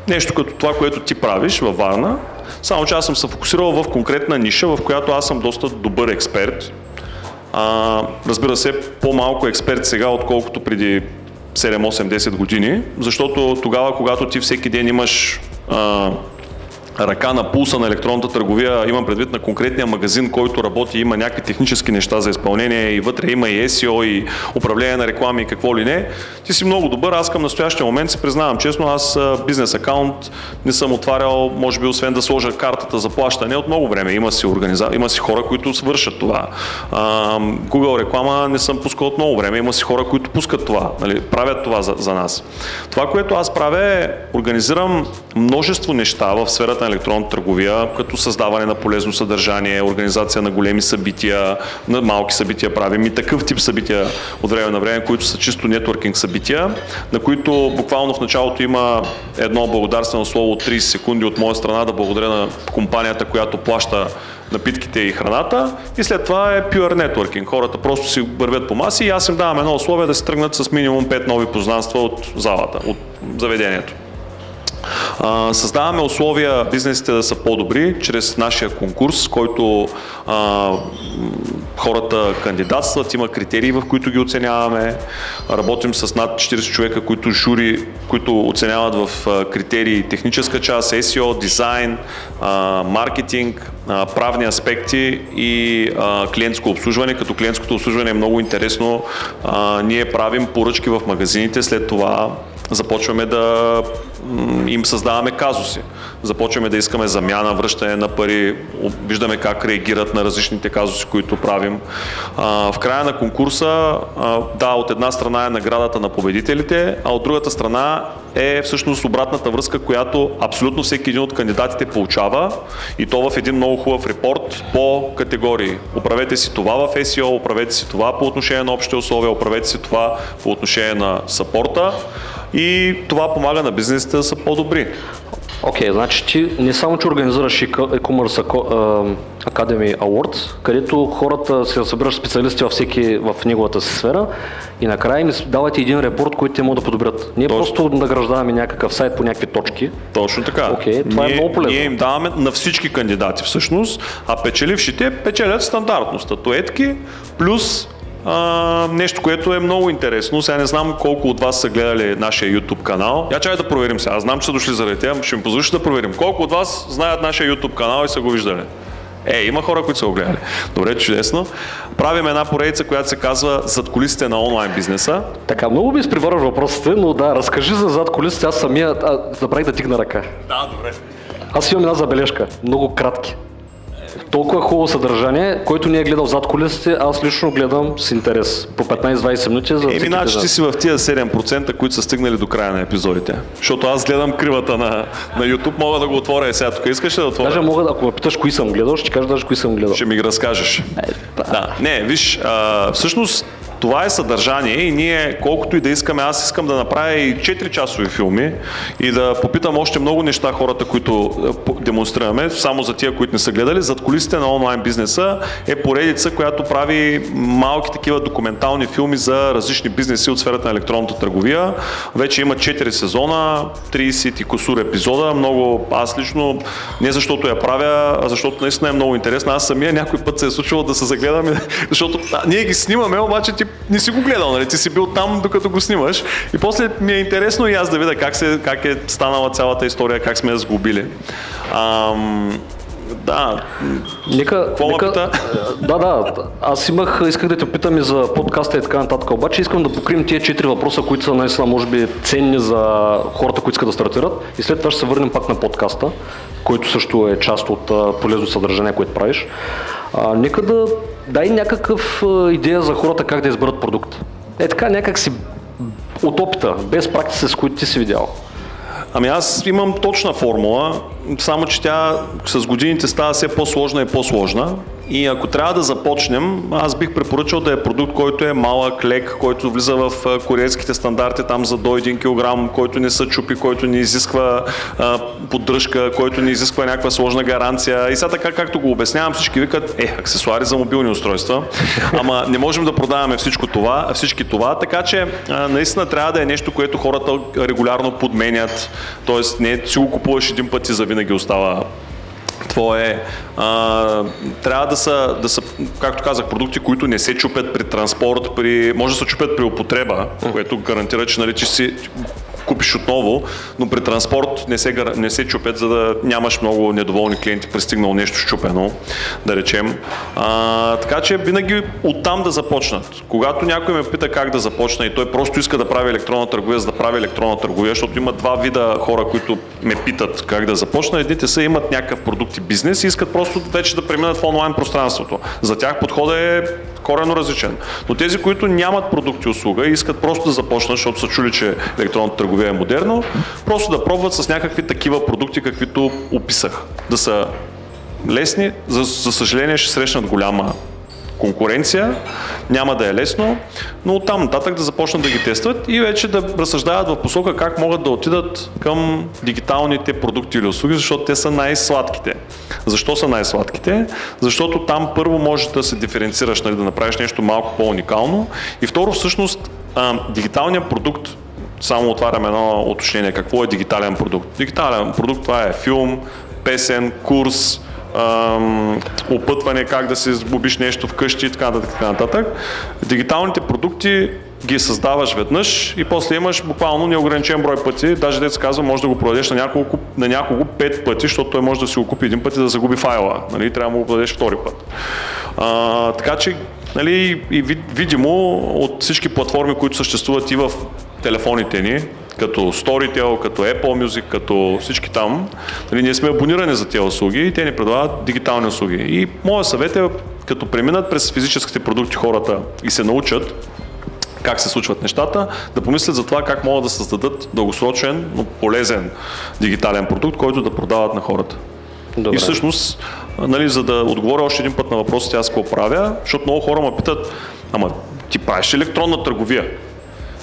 A: Нещо като това, което ти правиш във Варна, само че аз съм се фокусирал в конкретна ниша, в която аз съм доста добър експерт. Разбира се, по-малко експерт сега, отколкото преди 7-8-10 години, защото тогава, когато ти всеки ден имаш ръка на пулса на електронната търговия, имам предвид на конкретния магазин, който работи, има някакви технически неща за изпълнение и вътре има и SEO и управление на реклами и какво ли не. Ти си много добър, аз към настоящия момент си признавам честно, аз бизнес акаунт не съм отварял, може би освен да сложа картата за плащане от много време. Има си хора, които свършат това. Google реклама не съм пускал от много време, има си хора, които пускат това, нали, правят това за нас. Това, което аз правя е организирам множество неща в сферата на електронната търговия, като създаване на полезно съдържание, организация на големи събития, на малки събития правим и такъв тип събития от време на време, които са чисто нетворкинг събития, на които буквално в началото има едно благодарствено слово от 30 секунди от моя страна да благодаря на компанията, която плаща напитките и храната, и след това е pure networking. Хората просто си вървят по маси и аз им давам едно условие да се тръгнат с минимум 5 нови познанства от залата, от заведението. Създаваме условия бизнесите да са по-добри чрез нашия конкурс, който хората кандидатстват, има критерии, в които ги оценяваме. Работим с над 40 човека, които оценяват в критерии техническа част, SEO, дизайн, маркетинг, правни аспекти и клиентско обслужване. Като клиентското обслужване е много интересно. Ние правим поръчки в магазините, след това започваме да им създаваме казуси. Започваме да искаме замяна, връщане на пари, виждаме как реагират на различните казуси, които правим. В края на конкурса, да, от една страна е наградата на победителите, а от другата страна е всъщност обратната връзка, която абсолютно всеки един от кандидатите получава, и то в един много хубав репорт по категории. Оправете си това в SEO, оправете си това по отношение на общите условия, оправете си това по отношение на съпорта, и това помага на бизнесите да са по-добри.
B: Окей, значи ти не само, че организираш e-commerce Academy Awards, където хората се събират специалисти в неговата си сфера, и накрая им давате един репорт, който те могат да подобрят. Ние просто награждаваме някакъв сайт по някакви точки.
A: Точно така.
B: Окей, това е много полезно.
A: Ние им даваме на всички кандидати всъщност, а печелившите печелят стандартно статуетки, плюс нещо, което е много интересно. Сега не знам колко от вас са гледали нашия YouTube канал. Я чакай да проверим сега. Аз знам, че са дошли заради тях, ще ми позволиш да проверим. Колко от вас знаят нашия YouTube канал и са го виждали? Има хора, които са го гледали. Добре, чудесно. Правим една поредица, която се казва "Зад кулисите на онлайн бизнеса".
B: Така, много ми изпреварваш въпросите, но да, разкажи за зад кулисите. Аз самия забравих да тигна ръка.
A: Да, добре.
B: Аз имам една забележка. Много кратки. Толкова хубаво съдържание, който не е гледал зад кулисите, аз лично гледам с интерес. По 15-20 минути за всеки
A: значи ти си в тия 7%, които са стигнали до края на епизодите. Защото аз гледам кривата на YouTube, мога да го отворя сега. Тук искаш ли да отворя?
B: Даже мога, ако ме питаш кои съм гледал, ще ти кажа даже кои съм гледал.
A: Ще ми ги разкажеш. Да. Не, виж, всъщност това е съдържание, и ние, колкото и да искаме, аз искам да направя и 4-часови филми и да попитам още много неща хората, които демонстрираме, само за тия, които не са гледали. "Зад кулисите на онлайн бизнеса" е поредица, която прави малки такива документални филми за различни бизнеси от сферата на електронната търговия. Вече има 4 сезона, 30 и кусур епизода. Много, аз лично, не защото я правя, а защото наистина е много интересна. Аз самия някой път се е случвало да се загледаме, защото ние ги снимаме, обаче ти не си го гледал, нали? Ти си бил там, докато го снимаш, и после ми е интересно и аз да видя как е станала цялата история, как сме я сгубили. Да.
B: Нека, да, аз исках да те питам и за подкаста и така нататък, обаче искам да покрием тия 4 въпроса, които са наистина, може би, ценни за хората, които искат да стартират, и след това ще се върнем пак на подкаста, който също е част от полезно съдържание, което правиш. Нека да дай някакъв идея за хората как да изберат продукт. Така някак си от опита, без практика, с които ти си видял.
A: Аз имам точна формула, само че тя с годините става все по-сложна и по-сложна. И ако трябва да започнем, аз бих препоръчал да е продукт, който е малък, лек, който влиза в куриерските стандарти там за до 1 кг, който не се чупи, който не изисква поддръжка, който не изисква някаква сложна гаранция. И сега така, както го обяснявам, всички викат, аксесуари за мобилни устройства. Ама не можем да продаваме всички това, така че наистина трябва да е нещо, което хората регулярно подменят. Тоест не си го купуваш един път и завинаги остава твое. Трябва да са, както казах, продукти, които не се чупят при транспорт, може да се чупят при употреба, което гарантира, че, нали, че си купиш отново, но при транспорт не се чупят, за да нямаш много недоволни клиенти, пристигнало нещо щупено, да речем. Така че винаги оттам да започнат. Когато някой ме пита как да започна и той просто иска да прави електронна търговия, за да прави електронна търговия, защото има два вида хора, които ме питат как да започна. Едните са имат някакъв продукт и бизнес и искат просто вече да преминат в онлайн пространството. За тях подходът е коренно различен. Но тези, които нямат продукт и услуга и искат просто да започнат, защото са чули, че електронната търговия е модерно, просто да пробват с някакви такива продукти, каквито описах. Да са лесни, за съжаление ще срещнат голяма конкуренция, няма да е лесно, но оттам нататък да започнат да ги тестват и вече да разсъждават в посока как могат да отидат към дигиталните продукти или услуги, защото те са най-сладките. Защо са най-сладките? Защото там първо можеш да се диференцираш, нали, да направиш нещо малко по-уникално, и второ всъщност дигиталният продукт, само отварям едно уточнение, какво е дигитален продукт. Дигитален продукт, това е филм, песен, курс, опътване, как да си сглобиш нещо вкъщи и така нататък. Дигиталните продукти ги създаваш веднъж и после имаш буквално неограничен брой пъти, даже дето се казва, може да го продадеш на няколко 5 пъти, защото той може да си го купи един път и да загуби файла, нали, трябва да му го продадеш втори път. Така че, нали, и видимо от всички платформи, които съществуват и в телефоните ни, като Storytel, като Apple Music, като всички там. Нали, ние сме абонирани за тези услуги и те ни предлагат дигитални услуги. И моят съвет е, като преминат през физическите продукти хората и се научат как се случват нещата, да помислят за това как могат да създадат дългосрочен, но полезен дигитален продукт, който да продават на хората. Добре. И всъщност, нали, за да отговоря още един път на въпросите аз какво правя, защото много хора ме питат, ама ти правиш електронна търговия?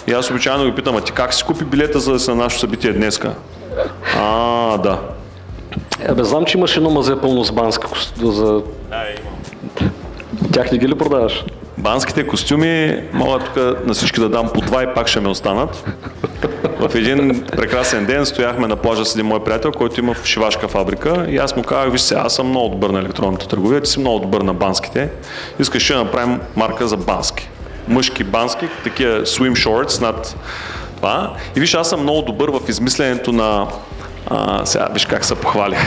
A: И аз обичайно ги питам, а ти как си купи билета за да си на нашето събитие днеска? Да.
B: Знам, че имаш едно мазе пълно с банска за...
A: имам.
B: Тях не ги ли продаваш?
A: Банските костюми мога тук на всички да дам по 2 и пак ще ме останат. В един прекрасен ден стояхме на плажа с един мой приятел, който има шивашка фабрика и аз му казах, виж се, аз съм много добър на електронната търговия, ти си много добър на банските. Искаш да направим марка за бански. Мъжки бански, такива swim shorts над това. И виж, аз съм много добър в измисленето на... сега виж как се похвали.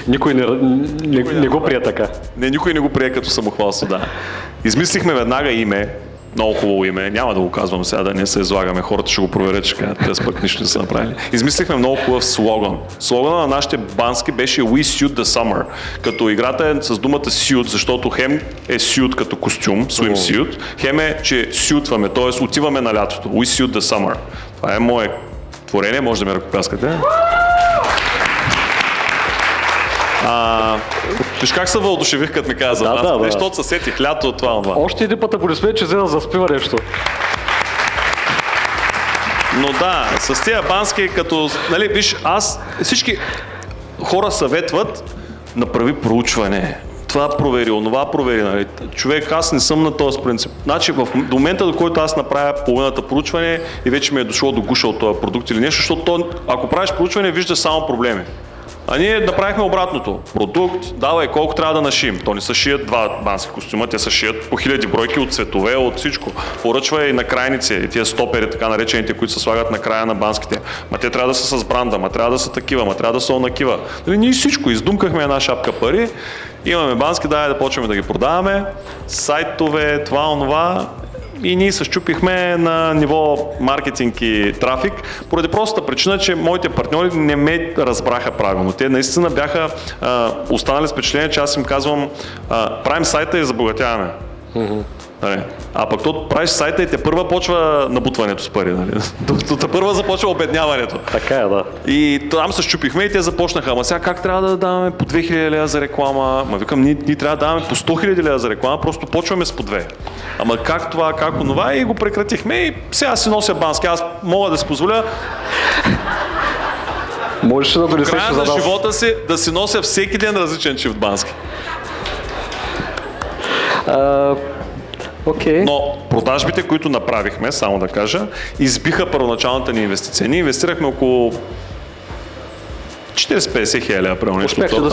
B: Никой не го прие така.
A: Не, никой не го прие като самохвалство, да. Измислихме веднага име, много хубаво име, няма да го казвам сега, да не се излагаме, хората ще го проверят, че кажат, те пък нищо не са направили. Измислихме много хубав слоган. Слогана на нашите бански беше We Suit the Summer, като играта е с думата suit, защото хем е suit като костюм, swimsuit, хем е, че сютваме, т.е. отиваме на лятото. We Suit the Summer. Това е мое творение, може да ме ръкопляскате. Виж как се въодушевих, като ми каза, да. Защото се сетих лято от това.
B: Още един път, ако не сме, че взе да заспива нещо.
A: Но да, с тия бански, като, нали, виж, всички хора съветват, направи проучване. Това провери, онова провери, нали. Човек, аз не съм на този принцип. Значи, до момента, до който аз направя половината проучване и вече ми е дошло до гуша от този продукт или нещо, защото ако правиш проучване, виждаш само проблеми. А ние направихме обратното. Продукт, давай колко трябва да нашием. То не се шият 2 бански костюма, те се шият по 1000 бройки от цветове, от всичко. Поръчва и на крайници, и тия стопери, така наречените, които се слагат на края на банските. Ма те трябва да са с бранда, ма трябва да са такива, ма трябва да са онакива. Ние всичко, издумкахме една шапка пари, имаме бански, да почваме да ги продаваме, сайтове, това, онова. И ние се счупихме на ниво маркетинг и трафик, поради простата причина, че моите партньори не ме разбраха правилно. Те наистина бяха останали с впечатление, че аз им казвам, правим сайта и забогатяваме. А пък то правиш сайта и те първа почва набутването с пари. Нали? Те първа започва обедняването.
B: Така е, да.
A: И там се счупихме и те започнаха. Ама сега как трябва да даваме по 2000 лева за реклама? Ма викам, ние трябва да даваме по 100 000 лева за реклама, просто почваме с по 2. Ама как това, как онова, и го прекратихме и сега си нося бански. Аз мога да си позволя
B: можеш да донесеш
A: края на живота си да си нося всеки ден различен чифт бански.
B: Okay.
A: Но продажбите, които направихме, само да кажа, избиха първоначалната ни инвестиция. Ние инвестирахме около 40-50 хиляди, примерно нещо от това.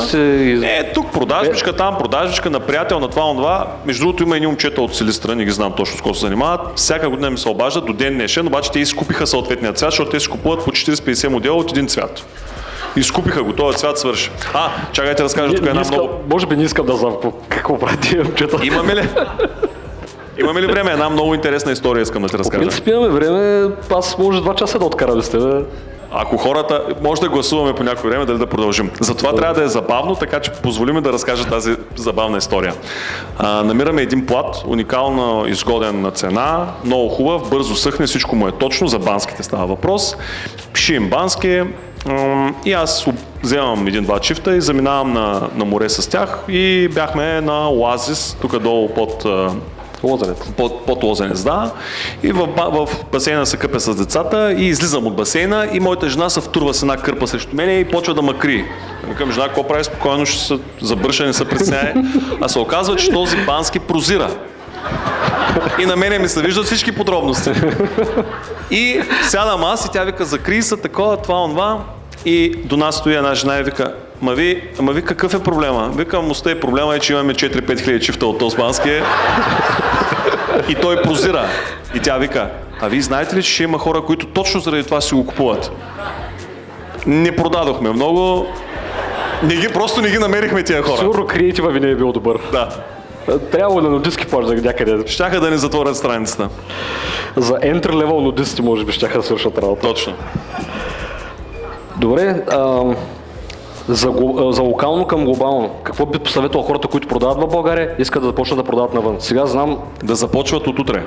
A: Тук продажбичка, там продажбичка, на приятел, на това, онова. Между другото има едни момчета от Силистра, не ги знам точно с какво се занимават. Всяка година ми се обаждат до ден днешен, обаче те изкупиха съответния цвят, защото те си купуват по 40-50 модела от един цвят. Изкупиха го, този цвят свърши. Чакайте да разкажа тук една много...
B: Може би не искам да знам какво прави тия момчета.
A: Имаме ли време? Една много интересна история искам да ти разкажа.
B: В принцип имаме време, аз може 2 часа да откарам с тебе.
A: Ако хората, може да гласуваме по някое време, дали да продължим. Затова трябва да е забавно, така че позволиме да разкажа тази забавна история. Намираме един плат, уникално изгоден на цена, много хубав, бързо съхне, всичко му е точно, за банските става въпрос. Шием бански и аз вземам 1-2 чифта и заминавам на море с тях и бяхме на Оазис, тук долу под
B: Лозенец.
A: Под Лозенец, да. И в басейна се къпя с децата и излизам от басейна и моята жена се втурва с една кърпа срещу мене и почва да макри. Викам, жена, какво прави, спокойно, ще се забърша, не се притесняе. А се оказва, че този бански прозира. И на мене ми се виждат всички подробности. И сядам аз и тя вика, закри се, такова, това, онова. И до нас стои една жена и вика, ама ви какъв е проблема? Викам, остави, проблема е, че имаме 4-5 хиляди чифта от този бански. И той прозира. И тя вика, а вие знаете ли, че ще има хора, които точно заради това си го купуват? Не продадохме много. Просто не ги намерихме тия хора.
B: Сигурно креатива ви не е бил добър.
A: Да.
B: Трябва на нудистски плаж да някъде.
A: Щяха да ни затворят страницата.
B: За entry level нудисти може би щяха да свършат работа.
A: Точно.
B: Добре, за локално към глобално. Какво би посъветвал хората, които продават в България, искат да започнат да продават навън? Сега знам...
A: Да започват от утре.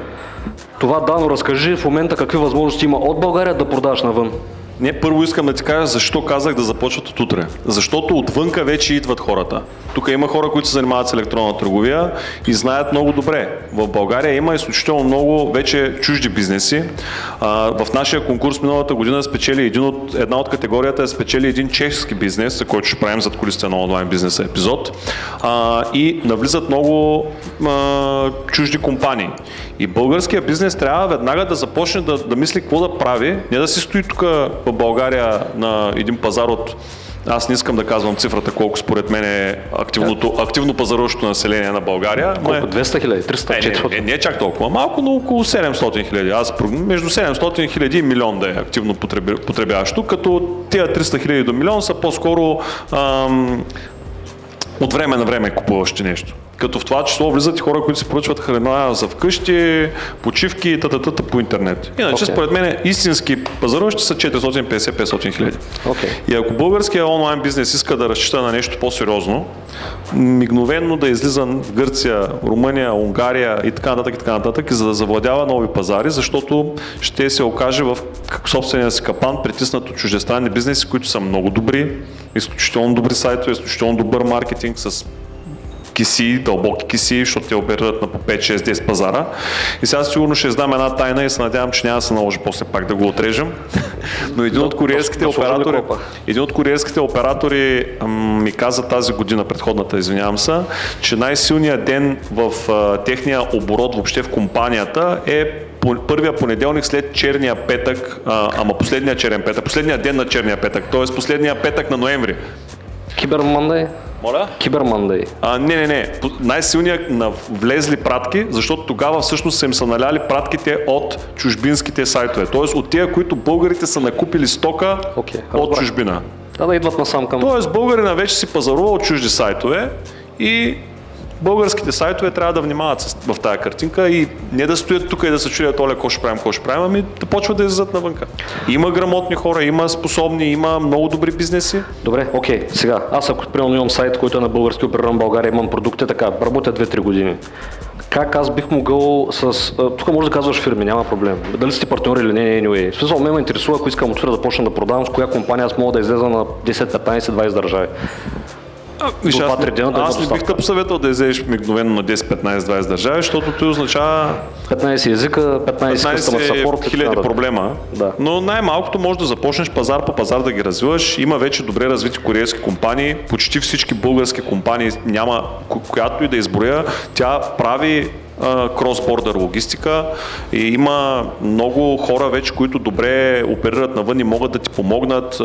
B: Това да, но разкажи в момента какви възможности има от България да продаваш навън.
A: Не, първо искам да ти кажа защо казах да започват от утре. Защото отвънка вече идват хората. Тук има хора, които се занимават с електронна търговия и знаят много добре. В България има изключително много вече чужди бизнеси. В нашия конкурс миналата година спечели една от категорията спечели един чешки бизнес, за който ще правим зад кулисите на онлайн бизнеса епизод. И навлизат много чужди компании. И българския бизнес трябва веднага да започне да мисли какво да прави, не да си стои тук в България на един пазар от... Аз не искам да казвам цифрата, колко според мен е активно пазаруващото население на България.
B: Колко? 200 хиляди? 300? 400?
A: Не е чак толкова малко, но около 700 хиляди. Аз между 700 хиляди и милион да е активно потребяващо, като тия 300 хиляди до милион са по-скоро от време на време купуващи нещо. Като в това число влизат и хора, които си поръчват храна за вкъщи, почивки и т.т. по интернет. Иначе, според мен, истински пазаруващи са 450-500 хиляди. И ако българския онлайн бизнес иска да разчита на нещо по-сериозно, мигновенно да излиза в Гърция, Румъния, Унгария и така нататък, и за да завладява нови пазари, защото ще се окаже в собствения си капан, притиснат от чуждестранни бизнеси, които са много добри, изключително добри сайтове, изключително добър маркетинг с киси, дълбоки киси, защото те оперират на по 5, 6, 10 пазара. И сега сигурно ще издам една тайна и се надявам, че няма да се наложи после пак да го отрежем. Но един от куриерските оператори ми каза тази година, предходната, извинявам се, че най-силният ден в техния оборот въобще в компанията е първия понеделник след черния петък, ама последния черен петък, последния ден на черния петък, т.е. последния петък на ноември.
B: Кибер Мандей?
A: Моля?
B: Кибер Мандей.
A: Не. Най-силният на влезли пратки, защото тогава всъщност са им са наляли пратките от чужбинските сайтове. Т.е. от тия, които българите са накупили стока от чужбина.
B: Да идват насам към...
A: Т.е. българина вече си пазарува от чужди сайтове и българските сайтове трябва да внимават в тая картинка и не да стоят тук и да се чудят, оля, какво ще правим, ами да почват да излизат навънка. Има грамотни хора, има способни, има много добри бизнеси.
B: Добре, сега, аз ако примерно имам сайт, който е на български, опериран в България, имам продукти, така, работя 2-3 години. Как аз бих могъл тук може да казваш фирми, няма проблем. Дали сте партньори или не, anyway. В смисъл, ме интересува, ако искам отвър да почна да продавам, с коя компания аз мога да излеза на 10, 15, 20 държави.
A: Аз не бих те посъветвал да излезеш мигновено на 10, 15, 20 държави, защото това означава
B: 15 езика, 15
A: хиляди проблема.
B: Да.
A: Но най-малкото може да започнеш пазар по пазар да ги развиваш. Има вече добре развити куриерски компании, почти всички български компании, няма която и да изброя, тя прави крос-бордър логистика и има много хора вече, които добре оперират навън и могат да ти помогнат.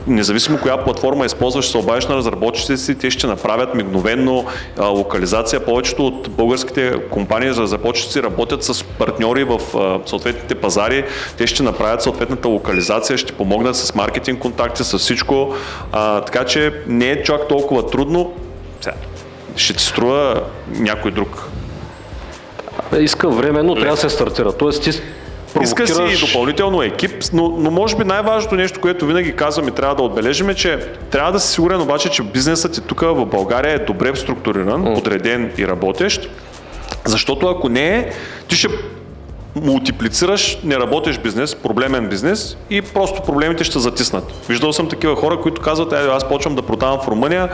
A: Независимо коя платформа използваш, се обадиш на разработчиците си, те ще направят мигновенно локализация. Повечето от българските компании за разработчици работят с партньори в съответните пазари, те ще направят съответната локализация, ще помогнат с маркетинг контакти, с всичко. Така че не е чак толкова трудно. Ще ти струва някой друг.
B: Иска време, но трябва да се стартира. Тоест ти
A: иска си и допълнително екип, но може би най-важното нещо, което винаги казвам и трябва да отбележим е, че трябва да си сигурен обаче, че бизнесът ти тук в България е добре структуриран, подреден и работещ, защото ако не е, ти ще мултиплицираш неработещ бизнес, проблемен бизнес и просто проблемите ще затиснат. Виждал съм такива хора, които казват, аз почвам да продавам в Румъния,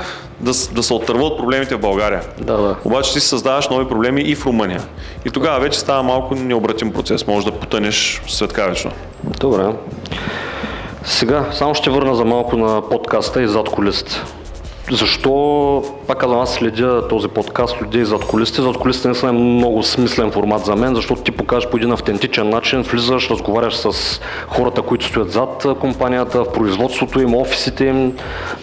A: да се отърва от проблемите в България.
B: Да.
A: Обаче ти си създаваш нови проблеми и в Румъния. И тогава вече става малко необратим процес. Може да потънеш светкавично.
B: Добре. Сега, само ще върна за малко на подкаста и зад кулисите. Защо, пак казвам, аз следя този подкаст людей зад кулисите. Зад кулисите не са много смислен формат за мен, защото ти покажеш по един автентичен начин, влизаш, разговаряш с хората, които стоят зад компанията, в производството им, офисите им.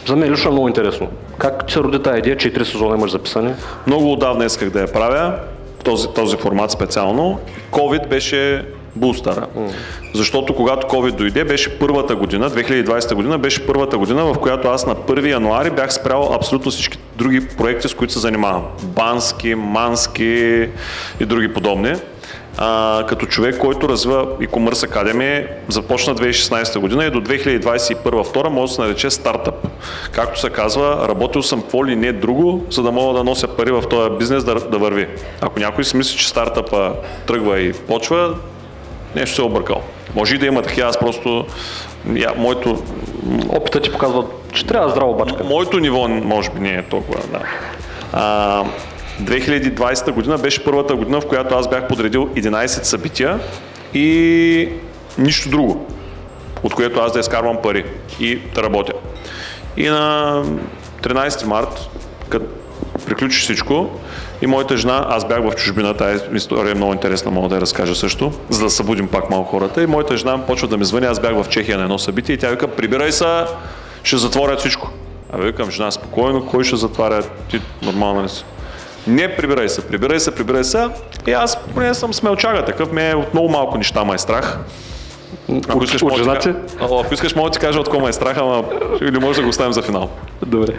B: За мен лично е много интересно. Как се роди тази идея, 4 сезона имаш записани?
A: Много отдавна исках да я правя, този формат специално. COVID беше Бустара. Защото когато COVID дойде, беше първата година, 2020 година, беше първата година, в която аз на 1 януари бях спрял абсолютно всички други проекти, с които се занимавам. Бански, мански и други подобни. Като човек, който развива e-commerce Academy, започна 2016 година и до 2021-2022 може да се нарече стартъп. Както се казва, работил съм какво ли не друго, за да мога да нося пари в този бизнес да върви. Ако някой си мисли, че стартъпа тръгва и почва, нещо се е объркал. Може и да има такива, аз просто... моето...
B: Опитът ти показва, че трябва здрава бачка.
A: Моето ниво може би не е толкова, да. 2020 година беше първата година, в която аз бях подредил 11 събития и нищо друго, от което аз да изкарвам пари и да работя. И на 13 март, като приключи всичко, и моята жена, аз бях в чужбина, тази история е много интересна, мога да я разкажа също, за да събудим пак малко хората, и моята жена почва да ми звъни, аз бях в Чехия на едно събитие и тя вика, прибирай се, ще затворят всичко. А викам, жена, спокойно, кой ще затваря, ти нормално ли си? Не, прибирай се. И аз поне съм смелчага, такъв ме от много малко неща ме е страх. Ако искаш, мога да ти кажа от кого ме е страх, или може да го оставим за финал.
B: Добре.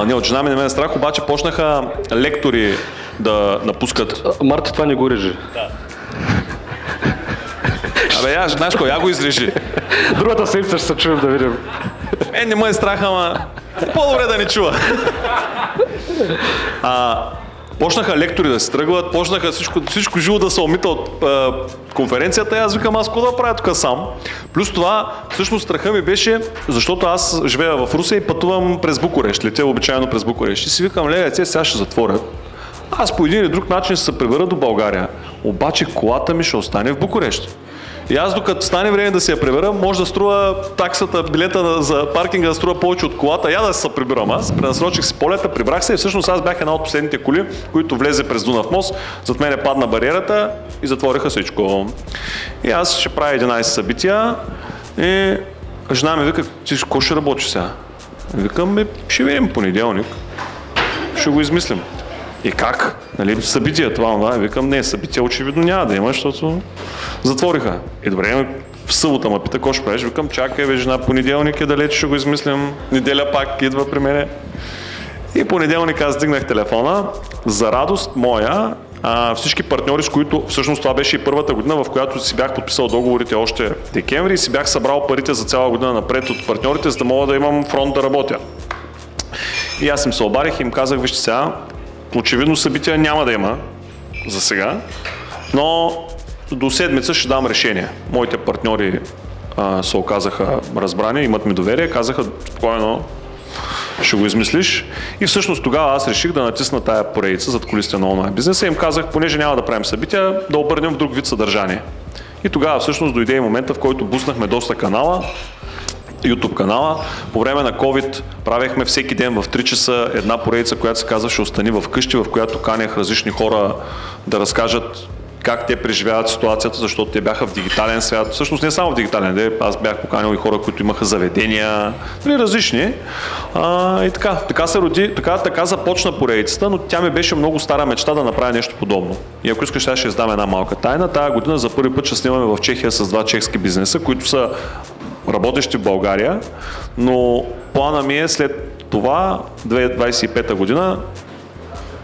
A: Не, от жена ми не ме е страх, обаче почнаха лектори да напускат.
B: Марти, това не го режи.
A: Да. Знаеш кой, я го изрежи.
B: Другата седмица ще се чуем да видим.
A: Не ме е страх, ама по-добре да не чува. Почнаха лектори да се тръгват, почнаха всичко живо да се омита от конференцията и аз викам, аз какво да правя тук сам. Плюс това, всъщност страха ми беше, защото аз живея в Русия и пътувам през Букурещ, летя обичайно през Букурещ. И си викам, те сега ще затворят. Аз по един или друг начин ще се прибера до България, обаче колата ми ще остане в Букурещ. И аз докато стане време да се я прибера, може да струва таксата, билета за паркинга да струва повече от колата, я да се прибирам. Аз пренасрочих си полета, прибрах се и всъщност аз бях една от последните коли, които влезе през Дунав мост, зад мене падна бариерата и затвориха всичко. И аз ще правя 11 събития и жена ми вика, ти какво ще работиш сега? Викам, ще видим понеделник, ще го измислим. И как? Нали, събития това, викам, не, събития очевидно няма да има, защото затвориха. И добре, в събота ме пита, какво ще правиш? Викам, чакай, жена, понеделник е далеч, ще го измислим, неделя пак идва при мене. И понеделник аз дигнах телефона, за радост моя, всички партньори, с които, всъщност това беше и първата година, в която си бях подписал договорите още в декември и си бях събрал парите за цяла година напред от партньорите, за да мога да имам фронт да работя. И аз им се обадих и им казах, вижте сега, очевидно събития няма да има за сега, но до седмица ще дам решение. Моите партньори се оказаха разбрани, имат ми доверие, казаха, спокойно ще го измислиш. И всъщност тогава аз реших да натисна тая поредица зад кулисите на онлайн бизнеса и им казах, понеже няма да правим събития, да обърнем в друг вид съдържание. И тогава всъщност дойде и момента, в който буснахме доста канала, YouTube канала. По време на COVID правехме всеки ден в 3 часа една поредица, която се казваше "Остани в къщи", в която канях различни хора да разкажат как те преживяват ситуацията, защото те бяха в дигитален свят. Всъщност не само в дигитален, аз бях поканил и хора, които имаха заведения, различни. И така се роди, така започна поредицата, но тя ми беше много стара мечта да направя нещо подобно. И ако искаш, сега ще издам една малка тайна. Тая година за първи път ще снимаме в Чехия с 2 чешки бизнеса, които са работещи в България, но плана ми е след това, 2025 година,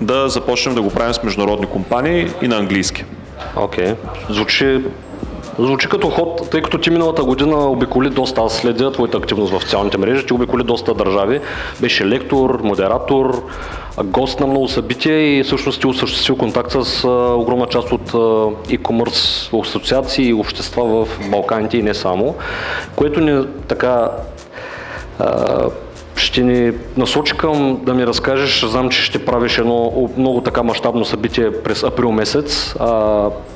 A: да започнем да го правим с международни компании и на английски.
B: Окей. Звучи като ход, тъй като ти миналата година обиколи доста, аз следя твоята активност в социалните мрежи, ти обиколи доста държави, беше лектор, модератор, гост на много събития и всъщност ти осъществил контакт с огромна част от e-commerce асоциации и общества в Балканите и не само, което ни така ще ни насочи към да ми разкажеш, знам, че ще правиш едно много така мащабно събитие през април месец.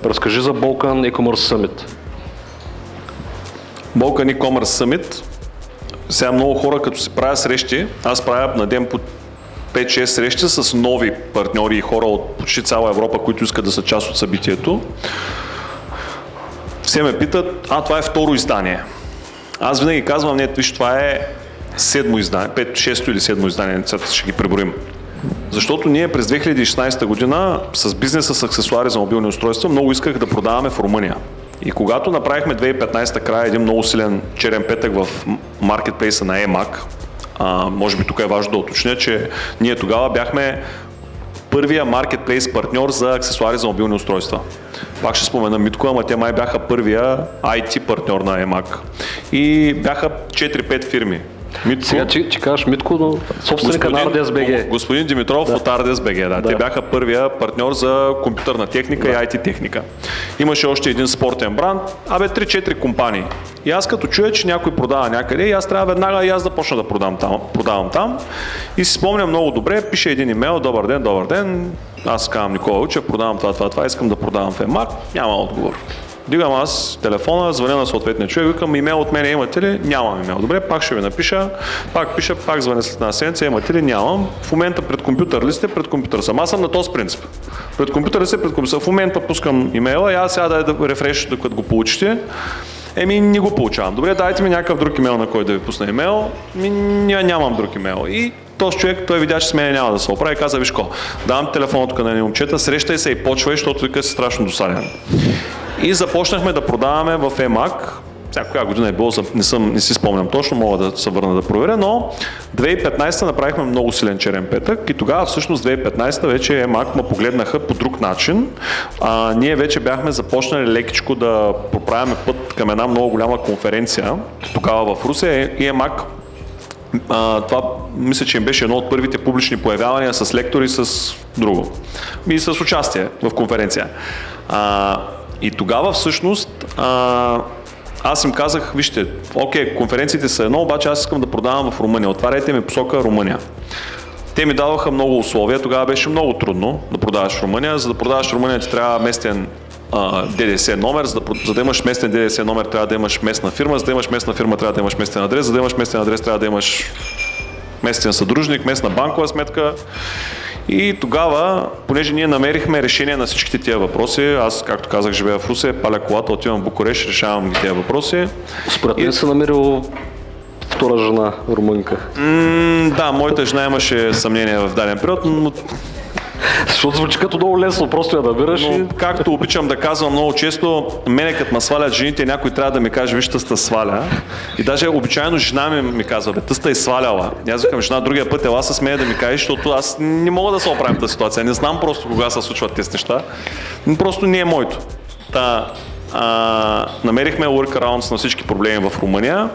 B: Разкажи за Balkan e-commerce Summit.
A: Balkan e-commerce Summit. Сега много хора, като си правя срещи, аз правя на ден по 5-6 срещи с нови партньори и хора от почти цяла Европа, които искат да са част от събитието. Все ме питат, това е второ издание. Аз винаги казвам, не, виж, това е 7 издание, 5, 6 или 7 издание, ще ги преброим. Защото ние през 2016 година с бизнеса с аксесуари за мобилни устройства много исках да продаваме в Румъния. И когато направихме 2015 края един много силен черен петък в маркетплейса на EMAG, може би тук е важно да уточня, че ние тогава бяхме първия маркетплейс партньор за аксесуари за мобилни устройства. Пак ще спомена Митко, ама те май бяха първия IT партньор на EMAG. И бяха 4-5 фирми. Митко,
B: сега че кажеш Митко, но собственика на RDS.BG.
A: Господин Димитров от RDS.BG, да. Те бяха първия партньор за компютърна техника и IT техника. Имаше още един спортен бранд, 3-4 компании. И аз като чуя, че някой продава някъде, и аз трябва веднага и аз да почна да продавам там. И си спомням много добре, пише един имейл: добър ден, аз казвам Никола Вълчев, продавам това, искам да продавам в EMAG, няма отговор. Дигам аз телефона, звъня на съответния човек, викам: имейл от мене имате ли? Нямам имейл. Добре, пак ще ви напиша, пак звъня след една седмица, имате ли? Нямам. В момента пред компютър ли сте? Пред компютър съм. Аз съм на този принцип. Пред компютър ли сте? Пред компютър. В момента пускам имейла и аз сега да рефреш, докато го получите. Не го получавам. Добре, дайте ми някакъв друг имейл, на който да ви пусна имейл. Нямам друг имейл. И този човек, той видя, че с мен няма да се оправи и каза: виж ко, давам телефона тук на едни момчета, срещай се и почвай, защото вика си страшно досаден. И започнахме да продаваме в EMAG. Коя година е било, не си спомням точно, мога да се върна да проверя, но 2015 направихме много силен черен петък и тогава всъщност 2015 вече EMAG ме погледнаха по друг начин. Ние вече бяхме започнали лекичко да проправяме път към една много голяма конференция тогава в Русе и EMAG. Това мисля, че им беше едно от първите публични появявания с лектори, с друго. И с участие в конференция. И тогава всъщност аз им казах: вижте, окей, конференциите са едно, обаче аз искам да продавам в Румъния. Отваряйте ми посока Румъния. Те ми даваха много условия, тогава беше много трудно да продаваш в Румъния. За да продаваш в Румъния ти трябва местен ДДС номер, за да имаш местен ДДС номер трябва да имаш местна фирма, за да имаш местна фирма трябва да имаш местен адрес, за да имаш местен адрес трябва да имаш местен съдружник, местна банкова сметка. И тогава, понеже ние намерихме решение на всичките тия въпроси, аз, както казах, живея в Русе, паля колата, отивам в Букурещ, решавам ги тия въпроси.
B: Според мен се намерил втора жена, румънка.
A: Да, моята жена имаше съмнение в даден период, но...
B: Защото звучи като много лесно, просто я набираш и...
A: Както обичам да казвам много често, мене като ме свалят жените, някой трябва да ми каже: виж, тъста сваля. И даже обичайно жена ми казва: бе, тъста е сваляла. И аз викам: жена, другия път ела с мен да ми каже, защото аз не мога да се оправим тази ситуация. Не знам просто кога се случват тези неща. Просто не е моето. Намерихме workarounds на всички проблеми в Румъния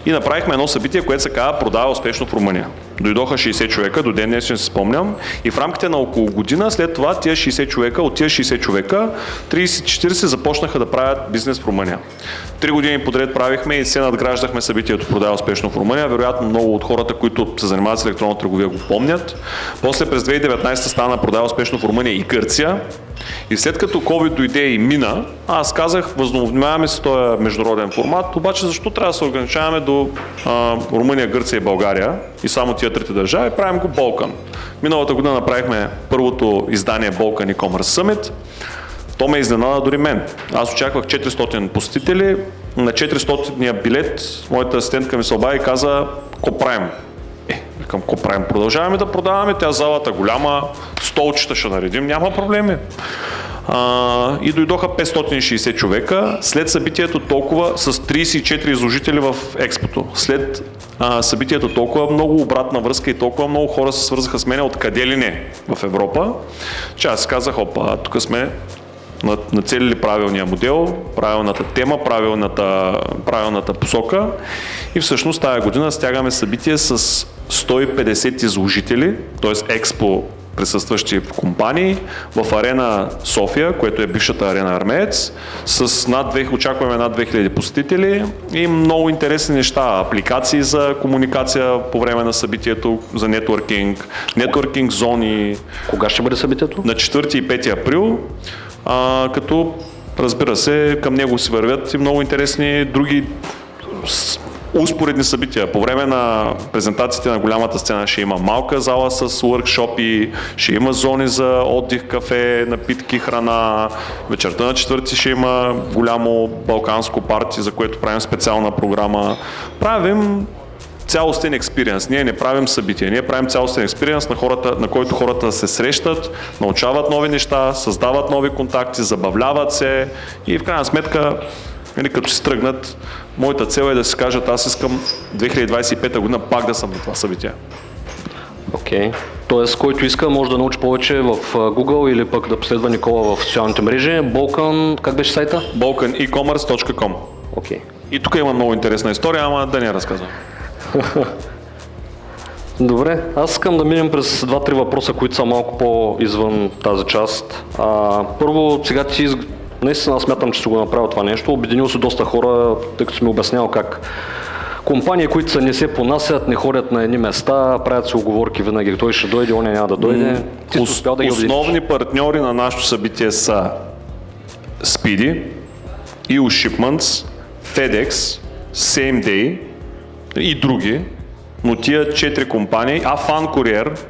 A: и направихме едно събитие, което се казва "Продава успешно в Румъния". Дойдоха 60 човека, до ден днес не си спомням, и в рамките на около година след това от тия 60 човека 30-40 започнаха да правят бизнес в Румъния. 3 години подред правихме и се надграждахме събитието "Продава успешно в Румъния". Вероятно много от хората, които се занимават с електронна търговия, го помнят. После през 2019 стана "Продава успешно в Румъния" и Гърция. И след като COVID дойде и мина, аз казах: възобновяваме си този международен формат, обаче защо трябва да се ограничаваме до Румъния, Гърция и България и само тия трите държави, правим го Балкан. Миналата година направихме първото издание Balkan E-commerce Summit. То ме изненада дори мен. Аз очаквах 400 посетители. На 400-ния билет моята асистентка ми се обади и каза: "Ко правим?" Викам: "Ко правим? Продължаваме да продаваме, тя залата голяма, столчета ще наредим, няма проблеми." И дойдоха 560 човека. След събитието толкова, с 34 изложители в експото. След събитието толкова много обратна връзка и толкова много хора се свързаха с мен, откъде ли не в Европа, че аз казах: "Опа, тук сме нацелили правилния модел, правилната тема, правилната посока", и всъщност тази година стягаме събитие с 150 изложители, т.е. експо присъстващи в компании, в Арена София, което е бившата Арена Армеец, очакваме над 2000 посетители и много интересни неща, апликации за комуникация по време на събитието, за нетворкинг зони.
B: Кога ще бъде събитието?
A: На 4 и 5 април, като разбира се, към него си вървят и много интересни други успоредни събития. По време на презентациите на голямата сцена ще има малка зала с workshop-и, ще има зони за отдих, кафе, напитки, храна. Вечерта на 4 ще има голямо балканско парти, за което правим специална програма. Правим цялостен експириенс. Ние не правим събития, ние правим цялостен експириенс на който хората се срещат, научават нови неща, създават нови контакти, забавляват се и в крайна сметка, като си тръгнат, моята цел е да си кажат, аз искам 2025 година пак да съм на това събитие.
B: Окей. Тоест, който иска, може да научи повече в Google или пък да последва Никола в социалните мрежи. Balkan, как беше сайта?
A: balkanecommerce.com.
B: Окей.
A: И тук има много интересна история, ама да не я разказвам.
B: Добре, аз искам да минем през 2-3 въпроса, които са малко по-извън тази част. Първо, сега ти наистина смятам, че си го направил това нещо. Обединил си доста хора, тъй като си ми обяснял как компании, които не се понасят, не ходят на едни места, правят си уговорки винаги. Той ще дойде, он няма да дойде.
A: Основни партньори на нашето събитие са Speedy, EU Shipments, FedEx, Same Day и други. Но тия 4 компании, Afan Courier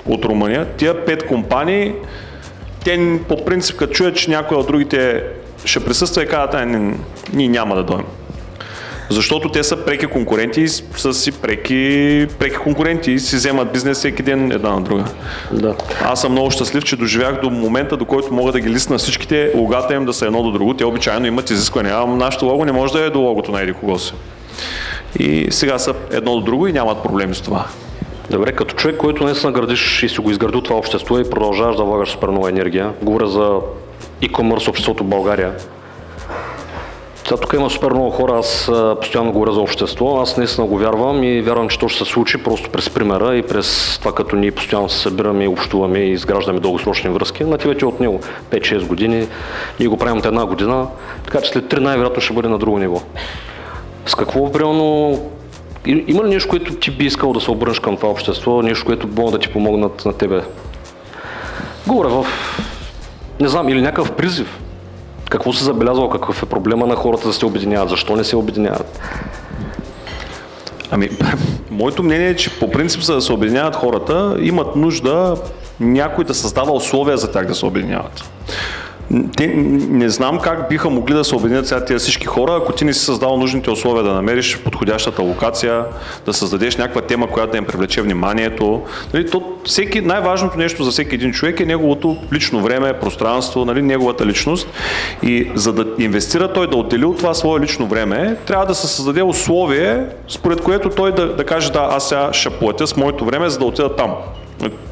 A: от Румъния, тия 5 компании, те по принцип като чуят, че някой от другите ще присъства и казват, ние няма да дойдем. Защото те са преки конкуренти и са си преки конкуренти и си вземат бизнес всеки ден една на друга.
B: Да.
A: Аз съм много щастлив, че доживях до момента, до който мога да ги лисна всичките, логата им да са едно до друго. Те обичайно имат изисквания, нашето лого не може да е до логото на еди кого си. И сега са едно до друго и нямат проблеми с това.
B: Добре, като човек, който не се наградиш и си го изградил това общество и продължаваш да влагаш супер нова енергия, говоря за e-commerce обществото в България. Сега тук има супер много хора, аз постоянно говоря за общество, аз наистина го вярвам и вярвам, че то ще се случи просто през примера и през това, като ние постоянно се събираме, общуваме и изграждаме дългосрочни връзки. На тебе от него 5-6 години, ние го правим от една година, така че след 3 най-вероятно ще бъде на друго ниво. С какво примерно, има ли нещо, което ти би искал да се обърнеш към това общество, нещо, което може да ти помогнат на тебе? Говоря не знам, или някакъв призив. Какво си забелязвал, какъв е проблема на хората да се обединяват, защо не се обединяват?
A: Моето мнение е, че по принцип за да се обединяват хората, имат нужда някой да създава условия за тях да се обединяват. Те не знам как биха могли да се обединят сега тия всички хора, ако ти не си създал нужните условия да намериш подходящата локация, да създадеш някаква тема, която да им привлече вниманието. Най-важното нещо за всеки един човек е неговото лично време, пространство, неговата личност. И за да инвестира той, да отдели от това свое лично време, трябва да се създаде условие, според което той да каже, да, аз сега ще платя с моето време, за да отида там.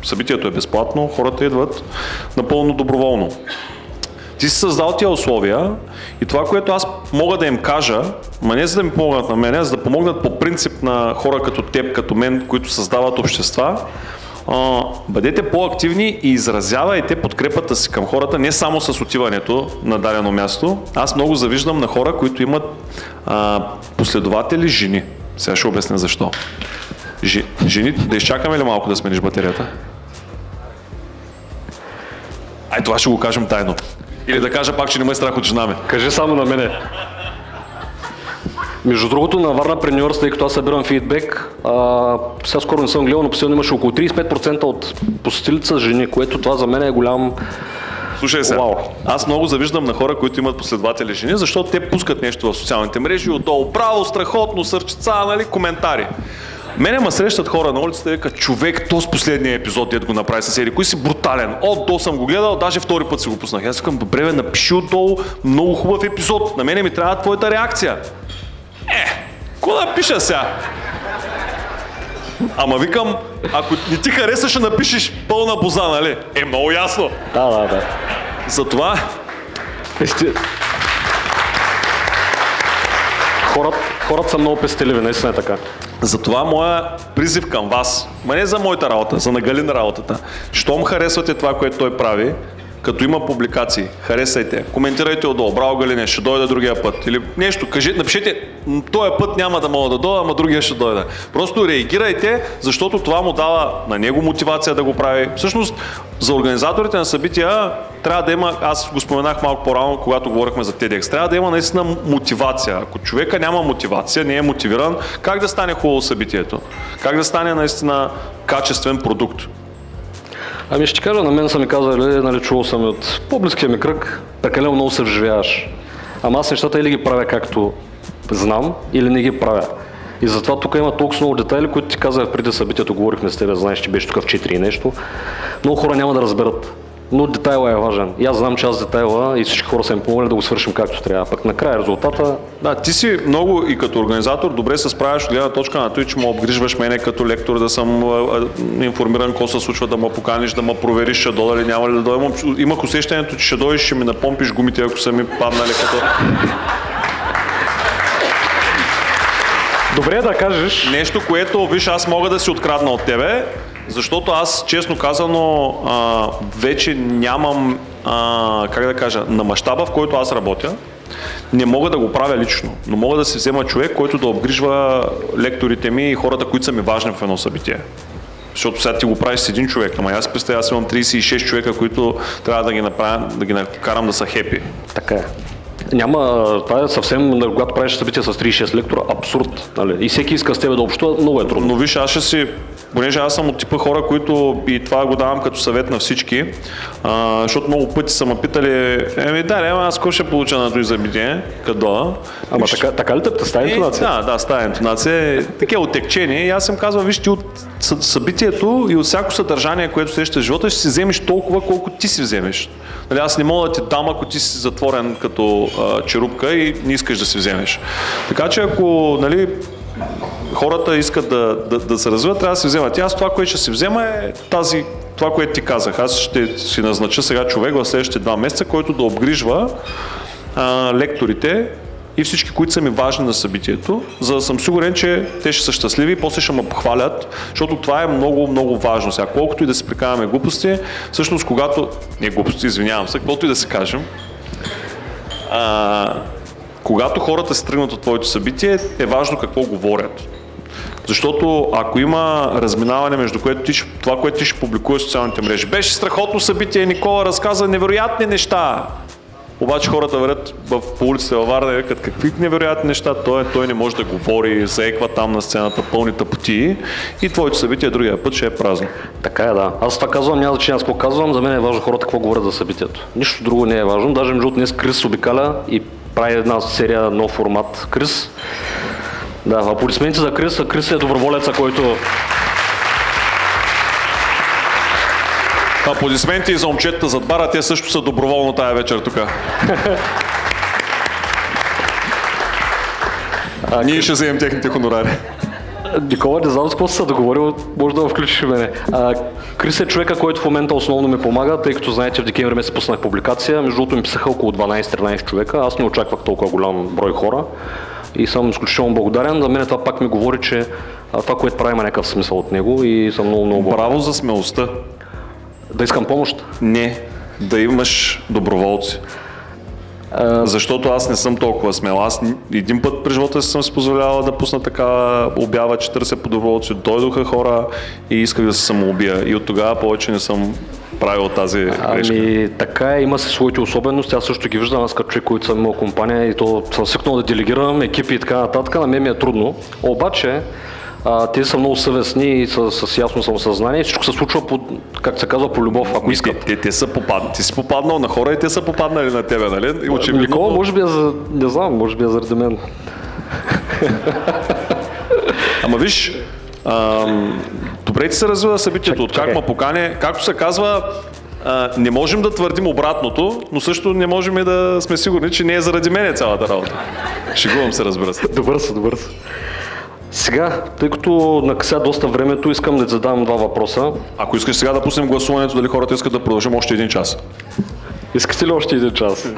A: Събитието е безплатно, хората идват напълно доброволно. Ти си създал тия условия и това, което аз мога да им кажа, не за да ми помогнат на мен, а за да помогнат по принцип на хора като теб, като мен, които създават общества, бъдете по-активни и изразявайте подкрепата си към хората, не само с отиването на дадено място. Аз много завиждам на хора, които имат последователи жени. Сега ще обясня защо. Жени, да изчакаме ли малко да смениш батерията? Това ще го кажем тайно. Или да кажа пак, че не ме е страх от жена ми.
B: Кажи само на мене. Между другото, на Варна Премиорс, тъй като аз събирам фидбек, сега скоро не съм гледал, но последно имаше около 35% от посетителите са жени, което това за мен е голям...
A: Слушай се, аз много завиждам на хора, които имат последователи жени, защото те пускат нещо в социалните мрежи, отдолу браво, страхотно, сърчица, коментари. Мене ме срещат хора на улицата и века, човек, то с последния епизод, дед го направи със серия, кой си брутален, до съм го гледал, даже втори път си го пуснах. Аз викам, добре, напиши отдолу, много хубав епизод, на мене ми трябва твоята реакция. Какво да пиша сега? Ама викам, ако не ти хареса, ще напишеш пълна боза, нали? Много ясно.
B: Да.
A: Затова...
B: Хората са много пестеливи, наистина е така.
A: Затова моя призив към вас, не за моята работа, за на Галин работата, щом харесвате това, което той прави, като има публикации, харесайте, коментирайте отдолу, браво Галине, ще дойда другия път. Или нещо, кажете, напишете, този път няма да мога да дойда, ама другия ще дойда. Просто реагирайте, защото това му дава на него мотивация да го прави. Всъщност, за организаторите на събития трябва да има, аз го споменах малко по-рано, когато говорихме за TEDx, трябва да има наистина мотивация. Ако човека няма мотивация, не е мотивиран, как да стане хубаво събитието? Как да стане наистина качествен продукт?
B: Ще ти кажа, на мен са ми казали, чувал съм от по-близкия ми кръг, прекалено много се вживяваш. Ама аз нещата или ги правя както знам, или не ги правя. И затова тук има толкова много детайли, които ти казах преди събитието, говорихме с тебе, знаеш, че беше тук в 4 и нещо. Много хора няма да разберат. Но детайла е важен. И аз знам, че аз детайла и всички хора са им помогли да го свършим както трябва. Пък накрая резултата...
A: Да, ти си много и като организатор добре се справяш от гледна точка на това, че ме обгрижваш мене като лектор, да съм информиран какво се случва, да ме поканиш, да ме провериш, ще дода ли, няма ли да дойда. Имах усещането, че ще дойдеш, ще ми напомпиш гумите, ако са ми паднали като...
B: Добре да кажеш.
A: Нещо, което, виж, аз мога да си открадна от тебе, защото аз, честно казано, вече нямам, как да кажа, на мащаба, в който аз работя, не мога да го правя лично, но мога да си взема човек, който да обгрижва лекторите ми и хората, които са ми важни в едно събитие. Защото сега ти го правиш с един човек, ама аз представя, аз имам 36 човека, които трябва да ги направя, да ги накарам да са хепи.
B: Така е. Няма, това е съвсем, когато правиш събитие с 36 лектора, абсурд. Нали? И всеки иска с тебе да общува, много е трудно.
A: Но виж, аз ще си, понеже аз съм от типа хора, които и това го давам като съвет на всички, защото много пъти са ме питали, аз какво ще получа на този събитие, къдо?
B: Ама така ли те става интонация?
A: Да, става интонация. Такива отекчени. И аз съм казвал, виж, ти от събитието и от всяко съдържание, което срещаш в живота, ще си вземеш толкова, колко ти си вземеш. Нали, аз не мога да ти дам, ако ти си затворен като черупка и не искаш да си вземеш. Така че ако, нали, хората искат да се развиват, трябва да си вземат. И аз това, което ще си взема е това, което ти казах. Аз ще си назнача сега човек в следващите 2 месеца, който да обгрижва лекторите и всички, които са ми важни на събитието, за да съм сигурен, че те ще са щастливи и после ще ме похвалят, защото това е много, много важно. Сега, колкото и да си прикараме глупости, всъщност когато... Не глупости, извинявам се, колкото и да си кажем, когато хората се тръгнат от твоето събитие, е важно какво говорят. Защото ако има разминаване между това, което ти ще публикуваш в социалните мрежи, беше страхотно събитие, Никола разказа невероятни неща. Обаче хората вървят по улиците във Варна и викат какви невероятни неща, той не може да говори, заеква там на сцената пълни тъпотии и твоето събитие другия път ще е празно.
B: Така е, да. Аз това казвам, няма значение аз какво казвам, за мен е важно хората какво говорят за събитието. Нищо друго не е важно, даже между днес Крис обикаля и прави една серия, нов формат. Крис, да, аплодисменти за Крис, Крис е доброволеца, който...
A: Аплодисменти за момчетата зад бара, те също са доброволно тая вечер тук. Ние ще вземем техните хонорари.
B: Никола, не знам с какво са договорил, може да го включиш мене. Крис е човека, който в момента основно ми помага, тъй като знаете, в декември месец пуснах публикация, между другото ми писаха около 12-13 човека, аз не очаквах толкова голям брой хора и съм изключително благодарен. За мен това пак ми говори, че това, което правим, е някакъв смисъл от него и съм много, много благодарен.
A: Браво за смелостта.
B: Да искам помощ?
A: Не, да имаш доброволци. Защото аз не съм толкова смел. Аз един път при живота си съм си позволявал да пусна такава обява, че търся по доброволци. Дойдоха хора и исках да се самоубия. И от тогава повече не съм правил тази грешка.
B: Така е, има си своите особености. Аз също ги виждам, аз като човек, който съм имал компания и то съм свикнал да делегирам екипи и така нататък. На мен ми е трудно. Обаче, те са много съвестни и с ясно самосъзнание. Всичко се случва как се казва, по любов, ако искат.
A: Те са попаднали. Ти си попаднал на хора и те са попаднали на тебе, нали?
B: Никола, може би не знам, може би е заради мен.
A: Ама виж, добре ти се развива събитието. От как ме покане, както се казва, не можем да твърдим обратното, но също не можем и да сме сигурни, че не е заради мен цялата работа. Шегувам се, разбира се.
B: Добър се. Сега, тъй като накъся доста времето, искам да ти задам 2 въпроса.
A: Ако искаш сега да пуснем гласуването, дали хората искат да продължим още 1 час?
B: Искате ли още 1 час?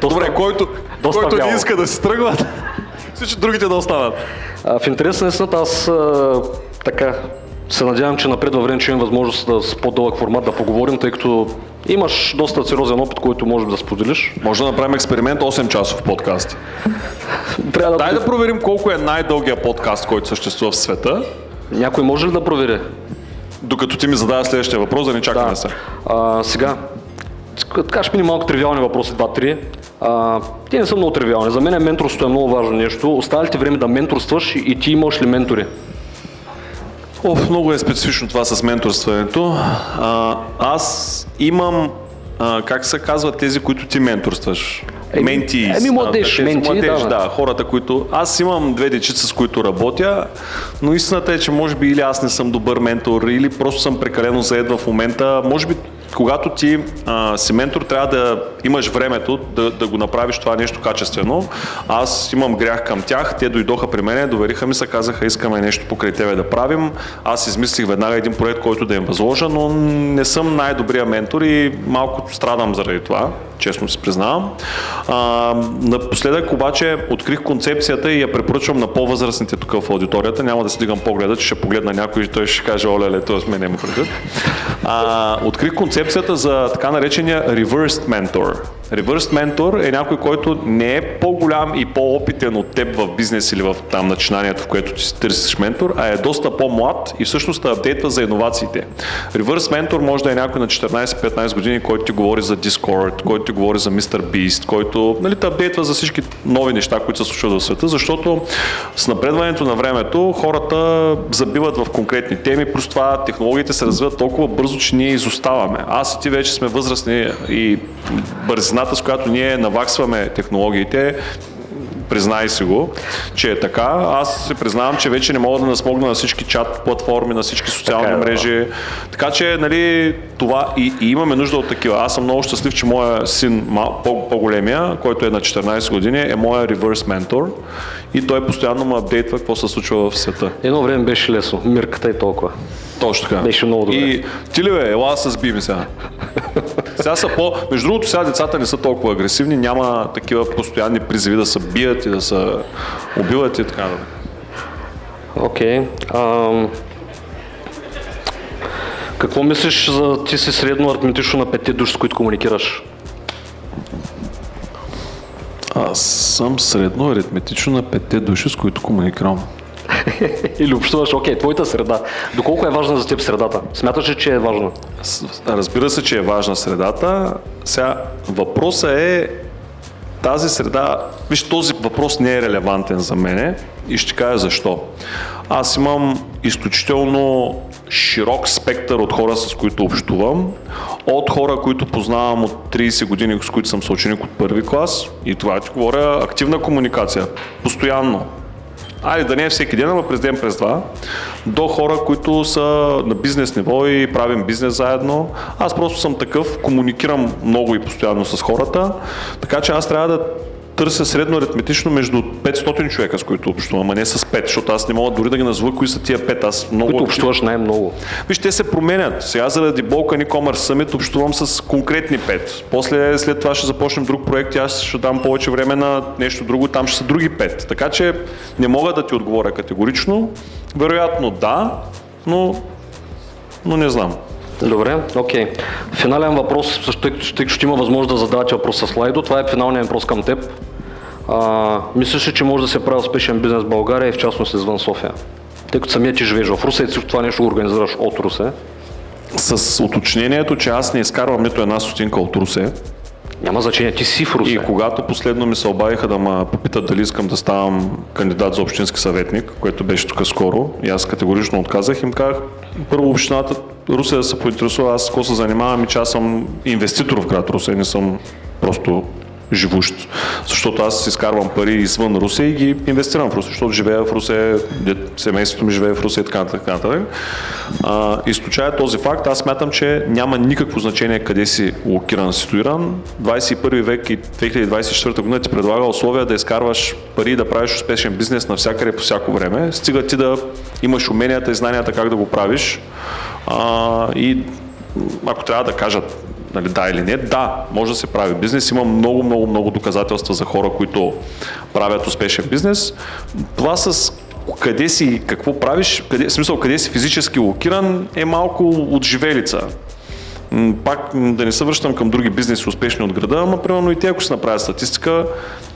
A: Добре, който не иска да си тръгват, всички другите да останат.
B: В интерес на истината, аз така се надявам, че напред във време ще имам възможност с по-дълъг формат да поговорим, тъй като имаш доста сериозен опит, който можеш да споделиш.
A: Може да направим експеримент 8 часов подкаст. Дай да проверим колко е най-дългия подкаст, който съществува в света.
B: Някой може ли да провери?
A: Докато ти ми задава следващия въпрос, да не чакаме се.
B: Сега, така ще мине малко тривиални въпроси, 2-3. Те не са много тривиални. За мен менторството е много важно нещо. Остава ли ти време да менторстваш и ти имаш ли ментори?
A: Много е специфично това с менторстването. Аз имам, как се казва, тези, които ти менторстваш. менти.
B: Младеж,
A: да, хората, които... Аз имам 2 дечица, с които работя, но истината е, че може би или аз не съм добър ментор, или просто съм прекалено заед в момента. Може би когато ти си ментор, трябва да имаш времето да го направиш това нещо качествено. Аз имам грях към тях, те дойдоха при мен, довериха ми се, казаха, искаме нещо покрай тебе да правим. Аз измислих веднага един проект, който да им възложа, но не съм най-добрия ментор и малко страдам заради това, честно си признавам. Напоследък обаче открих концепцията и я препоръчвам на по-възрастните тук в аудиторията. Няма да си дигам погледа, че ще погледна някой и той ще каже, оле, това с мен не му предвид. Открих концепцията за така наречения reversed mentor. Reverse ментор е някой, който не е по-голям и по-опитен от теб в бизнес или в там начинанието, в което ти си търсиш ментор, а е доста по-млад и всъщност да апдейтва за иновациите. Reverse ментор може да е някой на 14-15 години, който ти говори за Discord, който ти говори за MrBeast, който те апдейтва за всички нови неща, които се случват в света, защото с напредването на времето хората забиват в конкретни теми, плюс това технологиите се развиват толкова бързо, че ние изоставаме. Аз и ти вече сме възрастни и бързината, с която ние наваксваме технологиите, признай си го, че е така. Аз се признавам, че вече не мога да насмогна на всички чат платформи, на всички социални мрежи. Така че, това и имаме нужда от такива. Аз съм много щастлив, че моя син, по-големия, който е на 14 години, е моя reverse ментор и той постоянно ме апдейтва какво се случва в света.
B: Едно време беше лесно, мирката и толкова.
A: Точно така.
B: Беше много добре.
A: И ти ли бе, ела се сби ми сега. Сега са между другото, сега децата не са толкова агресивни, няма такива постоянни призиви да се бият и да се убиват и така.
B: Окей. Какво мислиш за ти си средно аритметично на 5 души, с които комуникираш?
A: Аз съм средно аритметично на 5 души, с които комуникирам.
B: Или общуваш, твоята среда. Доколко е важна за теб средата? Смяташ ли, че е важна?
A: Разбира се, че е важна средата. Сега въпросът е тази среда, виж, този въпрос не е релевантен за мене и ще кажа защо. Аз имам изключително широк спектър от хора, с които общувам, от хора, които познавам от 30 години, с които съм съученик от първи клас и това ти говоря активна комуникация, постоянно. Айде да не е всеки ден, ама през ден, през два, до хора, които са на бизнес ниво и правим бизнес заедно. Аз просто съм такъв, комуникирам много и постоянно с хората, така че аз трябва да търся средно аритметично между 500 човека, с които общувам, а не с 5, защото аз не мога дори да ги назова кои са тия 5. Аз много
B: които общуваш най-много.
A: Виж, те се променят. Сега заради Balkan E-commerce Summit общувам с конкретни 5. После, след това ще започнем друг проект и аз ще дам повече време на нещо друго, там ще са други 5. Така че не мога да ти отговоря категорично. Вероятно да, но не знам.
B: Добре, окей. Финален въпрос, тъй като ще има възможност да задавате въпрос с слайдо. Това е финалният въпрос към теб. Мислиш ли, че може да се прави успешен бизнес в България и в частност извън София? Тъй като самият ти живееш в Русе и всичко това нещо го организираш от Русе.
A: С уточнението, че аз не изкарвам нито една стотинка от Русе.
B: Няма значение, ти си в Русе.
A: И когато последно ми се обадиха да ме попитат дали искам да ставам кандидат за общински съветник, което беше тук скоро, и аз категорично отказах, им казах, първо общината Русе да се поинтересува аз какво се занимавам и че аз съм инвеститор в град Русе, не съм просто живущ, защото аз изкарвам пари извън Русе и ги инвестирам в Русе, защото живея в Русе, семейството ми живее в Русе и така нататък. Изключая този факт, аз смятам, че няма никакво значение къде си локиран, ситуиран. 21 век и 2024 година ти предлага условия да изкарваш пари и да правиш успешен бизнес навсякъде по всяко време. Стига ти да имаш уменията и знанията как да го правиш. И ако трябва да кажат да или не, да, може да се прави бизнес. Има много доказателства за хора, които правят успешен бизнес. Това с къде си, какво правиш, къде си физически локиран е малко от живелица. Пак да не се връщам към други бизнеси успешни от града, ама примерно и те, ако се направят статистика,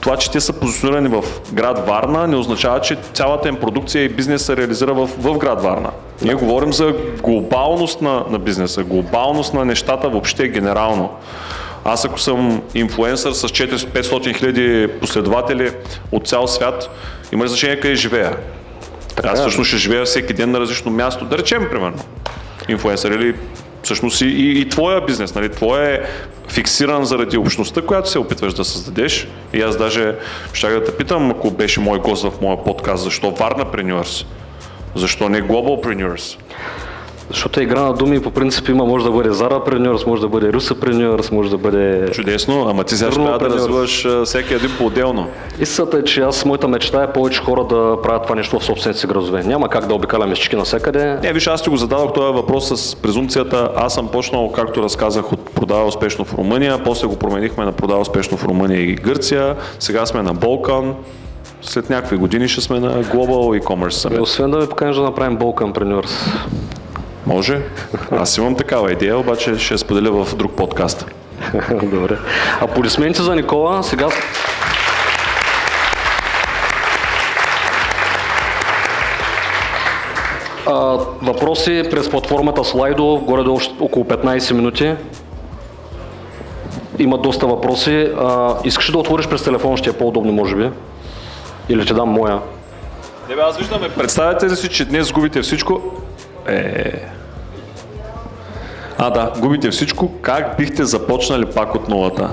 A: това, че те са позиционирани в град Варна, не означава, че цялата им продукция и бизнес се реализира в град Варна. Ние говорим за глобалност на бизнеса, глобалност на нещата въобще генерално. Аз ако съм инфлуенсър с 400-500 хиляди последователи от цял свят, има значение къде живея. Аз всъщност ще живея всеки ден на различно място, да речем примерно инфлуенсър или Всъщност и твоя бизнес, нали? Твоя е фиксиран заради общността, която се опитваш да създадеш. И аз даже щях да те питам, ако беше мой гост в моя подкаст, защо Varnapreneurs? Защо не Globalpreneurs?
B: Защото е игра на думи и по принцип има, може да бъде Zarapreneurs, може да бъде Rusapreneurs, може да бъде...
A: Чудесно, ама ти сега ще трябва да развиваш всеки един по-отделно.
B: Истината е, че моята мечта е повече хора да правят това нещо в собствените си градове. Няма как да обикаля мечки навсякъде.
A: Не, виж, аз ти го зададох този въпрос с презумпцията. Аз съм почнал, както разказах, от продава успешно в Румъния, после го променихме на продава успешно в Румъния и Гърция, сега сме на Balkan. След някакви години ще сме на Global e-commerce Summit.
B: Освен да ме поканеш да направим Balkanpreneurs.
A: Може. Аз имам такава идея, обаче ще я споделя в друг подкаст.
B: Добре. Аплодисменти за Никола. Сега... въпроси през платформата Slido, горе-долу около 15 минути. Има доста въпроси. Искаш да отвориш през телефона, ще е по-удобно, може би? Или ще дам моя?
A: Не бе, аз виждам, представете ли си, че днес губите всичко? Да, губите всичко. Как бихте започнали пак от нулата?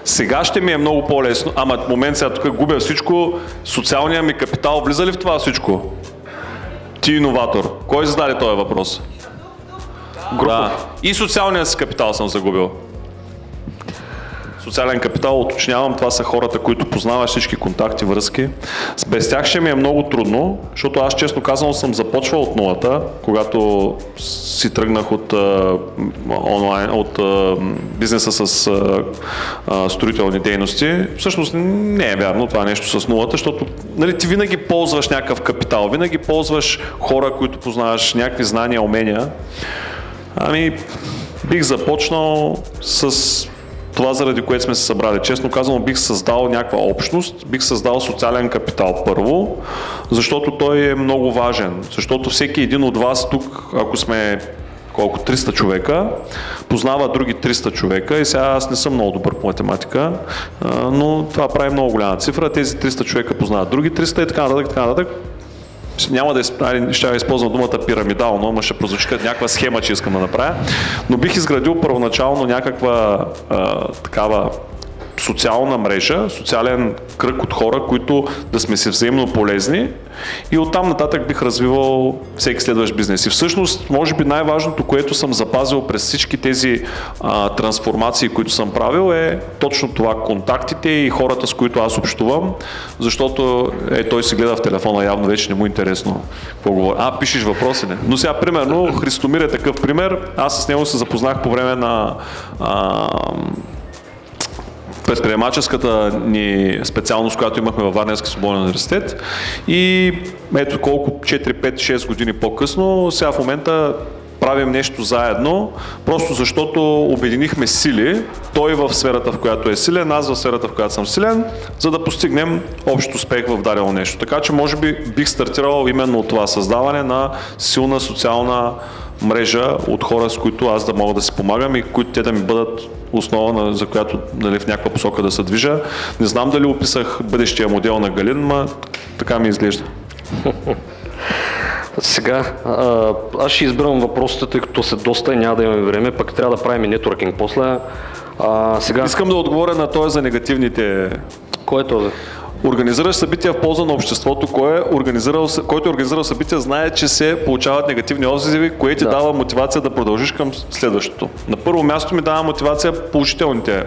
A: Сега ще ми е много по-лесно, ама в момент сега тук губя всичко, социалният ми капитал влиза ли в това всичко? Ти иноватор. Кой зададе този въпрос? Да. И социалният си капитал съм загубил. Социален капитал, уточнявам, това са хората, които познаваш всички контакти, връзки. Без тях ще ми е много трудно, защото аз честно казано съм започвал от нулата, когато си тръгнах от онлайн, от бизнеса с строителни дейности. Всъщност не е вярно това нещо с нулата, защото нали, ти винаги ползваш някакъв капитал, винаги ползваш хора, които познаваш, някакви знания, умения. Бих започнал с това, заради което сме се събрали. Честно казано, бих създал някаква общност, бих създал социален капитал първо, защото той е много важен. Защото всеки един от вас тук, ако сме 300 човека, познава други 300 човека и сега аз не съм много добър по математика, но това прави много голяма цифра. Тези 300 човека познават други 300 и така нататък. Няма да ще използвам думата пирамидално, но ще прозвучи като някаква схема, че искам да направя, но бих изградил първоначално някаква такава социална мрежа, социален кръг от хора, които да сме си взаимно полезни и оттам нататък бих развивал всеки следващ бизнес. И всъщност, може би най-важното, което съм запазил през всички тези трансформации, които съм правил, е точно това, контактите и хората, с които аз общувам, защото той си гледа в телефона, явно вече не му е интересно какво говори. Пишеш въпроси, не? Но сега, примерно, Христомир е такъв пример, аз с него се запознах по време на предприемаческата ни специалност, която имахме във Варненски свободен университет и ето колко 4, 5, 6 години по-късно, сега в момента правим нещо заедно, просто защото обединихме сили, той в сферата, в която е силен, аз в сферата, в която съм силен, за да постигнем общ успех в дадено нещо. Така че може би бих стартирал именно от това създаване на силна социална мрежа от хора, с които аз да мога да си помагам и които те да ми бъдат основа, за която нали, в някаква посока да се движа. Не знам дали описах бъдещия модел на Галин, но така ми изглежда.
B: Сега, аз ще избирам въпросите, тъй като са доста и няма да имаме време, пък трябва да правим и нетворкинг после. Сега...
A: Искам да отговоря на този за негативните...
B: Кой е този?
A: Организираш събития в полза на обществото, който е организирал събития, знае, че се получават негативни отзиви, което ти дава мотивация да продължиш към следващото. На първо място ми дава мотивация положителните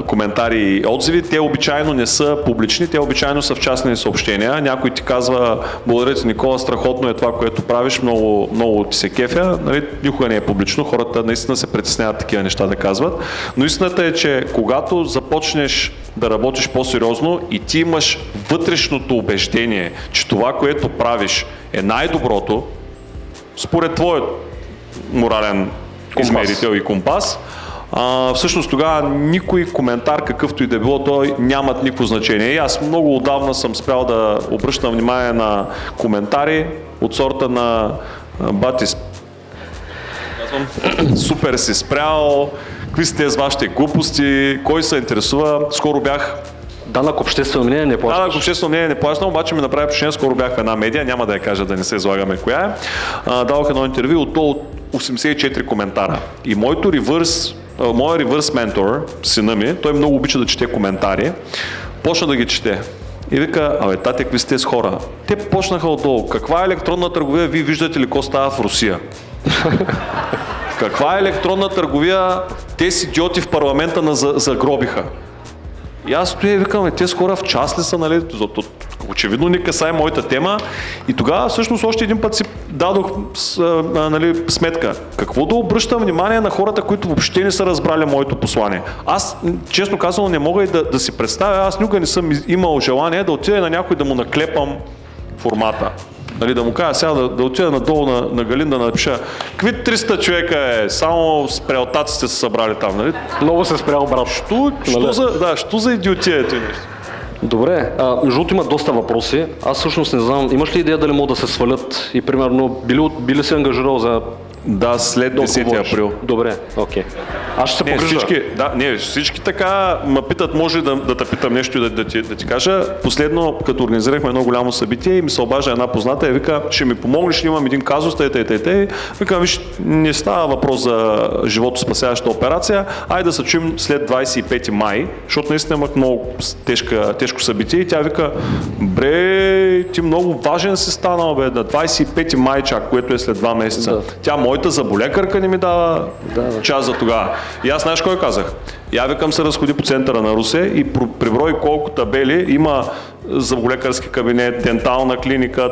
A: коментари и отзиви. Те обичайно не са публични, те обичайно са в частни съобщения. Някой ти казва: благодаря ти, Никола, страхотно е това, което правиш, много, много ти се кефя. Нали, никога не е публично, хората наистина се притесняват такива неща да казват. Но истината е, че когато започнеш да работиш по-сериозно и ти имаш вътрешното убеждение, че това, което правиш е най-доброто, според твоят морален измерител и компас, всъщност тогава никой коментар, какъвто и да било, той нямат никакво значение. И аз много отдавна съм спрял да обръщам внимание на коментари от сорта на бати, супер си спрял, какви сте с вашите глупости, кой се интересува. Скоро бях
B: Данък обществено мнение не плащаш.
A: Данък обществено мнение не плащам, обаче ми направи впечатление, скоро бях в една медия, няма да я кажа да не се излагаме коя е. Дадох едно интервю от 84 коментара. И моят ревърс ментор, сина ми, той много обича да чете коментари, почна да ги чете. И вика, абе, тате, какви сте с хора? Те почнаха отдолу. Каква електронна търговия вие виждате ли какво става в Русия? Каква електронна търговия тези идиоти в парламента загробиха? И аз стоя и викам, тези хора в час ли са, нали? Очевидно не касае моята тема. И тогава всъщност още един път си дадох сметка. Какво да обръщам внимание на хората, които въобще не са разбрали моето послание? Аз, честно казано, не мога и да си представя, аз никога не съм имал желание да отида на някой да му наклепам формата. Нали, да му кажа сега да отида надолу на Галин да напиша какви 300 човека само спрялтаците са събрали там, нали?
B: Много се спрял, брат.
A: Що за идиотия е това нещо?
B: Добре, между другото има доста въпроси. Аз всъщност не знам, имаш ли идея дали могат да се свалят и примерно били се ангажирал за...
A: Да, след 10 април.
B: Добре, окей. Аз ще се погрижа.
A: Всички така ме питат, може да те питам нещо и да ти кажа. Последно, като организирахме едно голямо събитие и ми се обажда една позната и вика, ще ми помогнеш, имам един казус, Викам, виж, не става въпрос за животоспасяваща операция, айде да се чуем след 25 май, защото наистина имах много тежко събитие и тя вика, бре, ти много важен си станал, бе, на 25 май чак, което е след 2 месеца. Да. Тя моята заболекарка не ми дава час за тогава. И аз знаеш кой казах? Я викам се разходи по центъра на Русе и приброй колко табели има заболекарски кабинет, дентална клиника,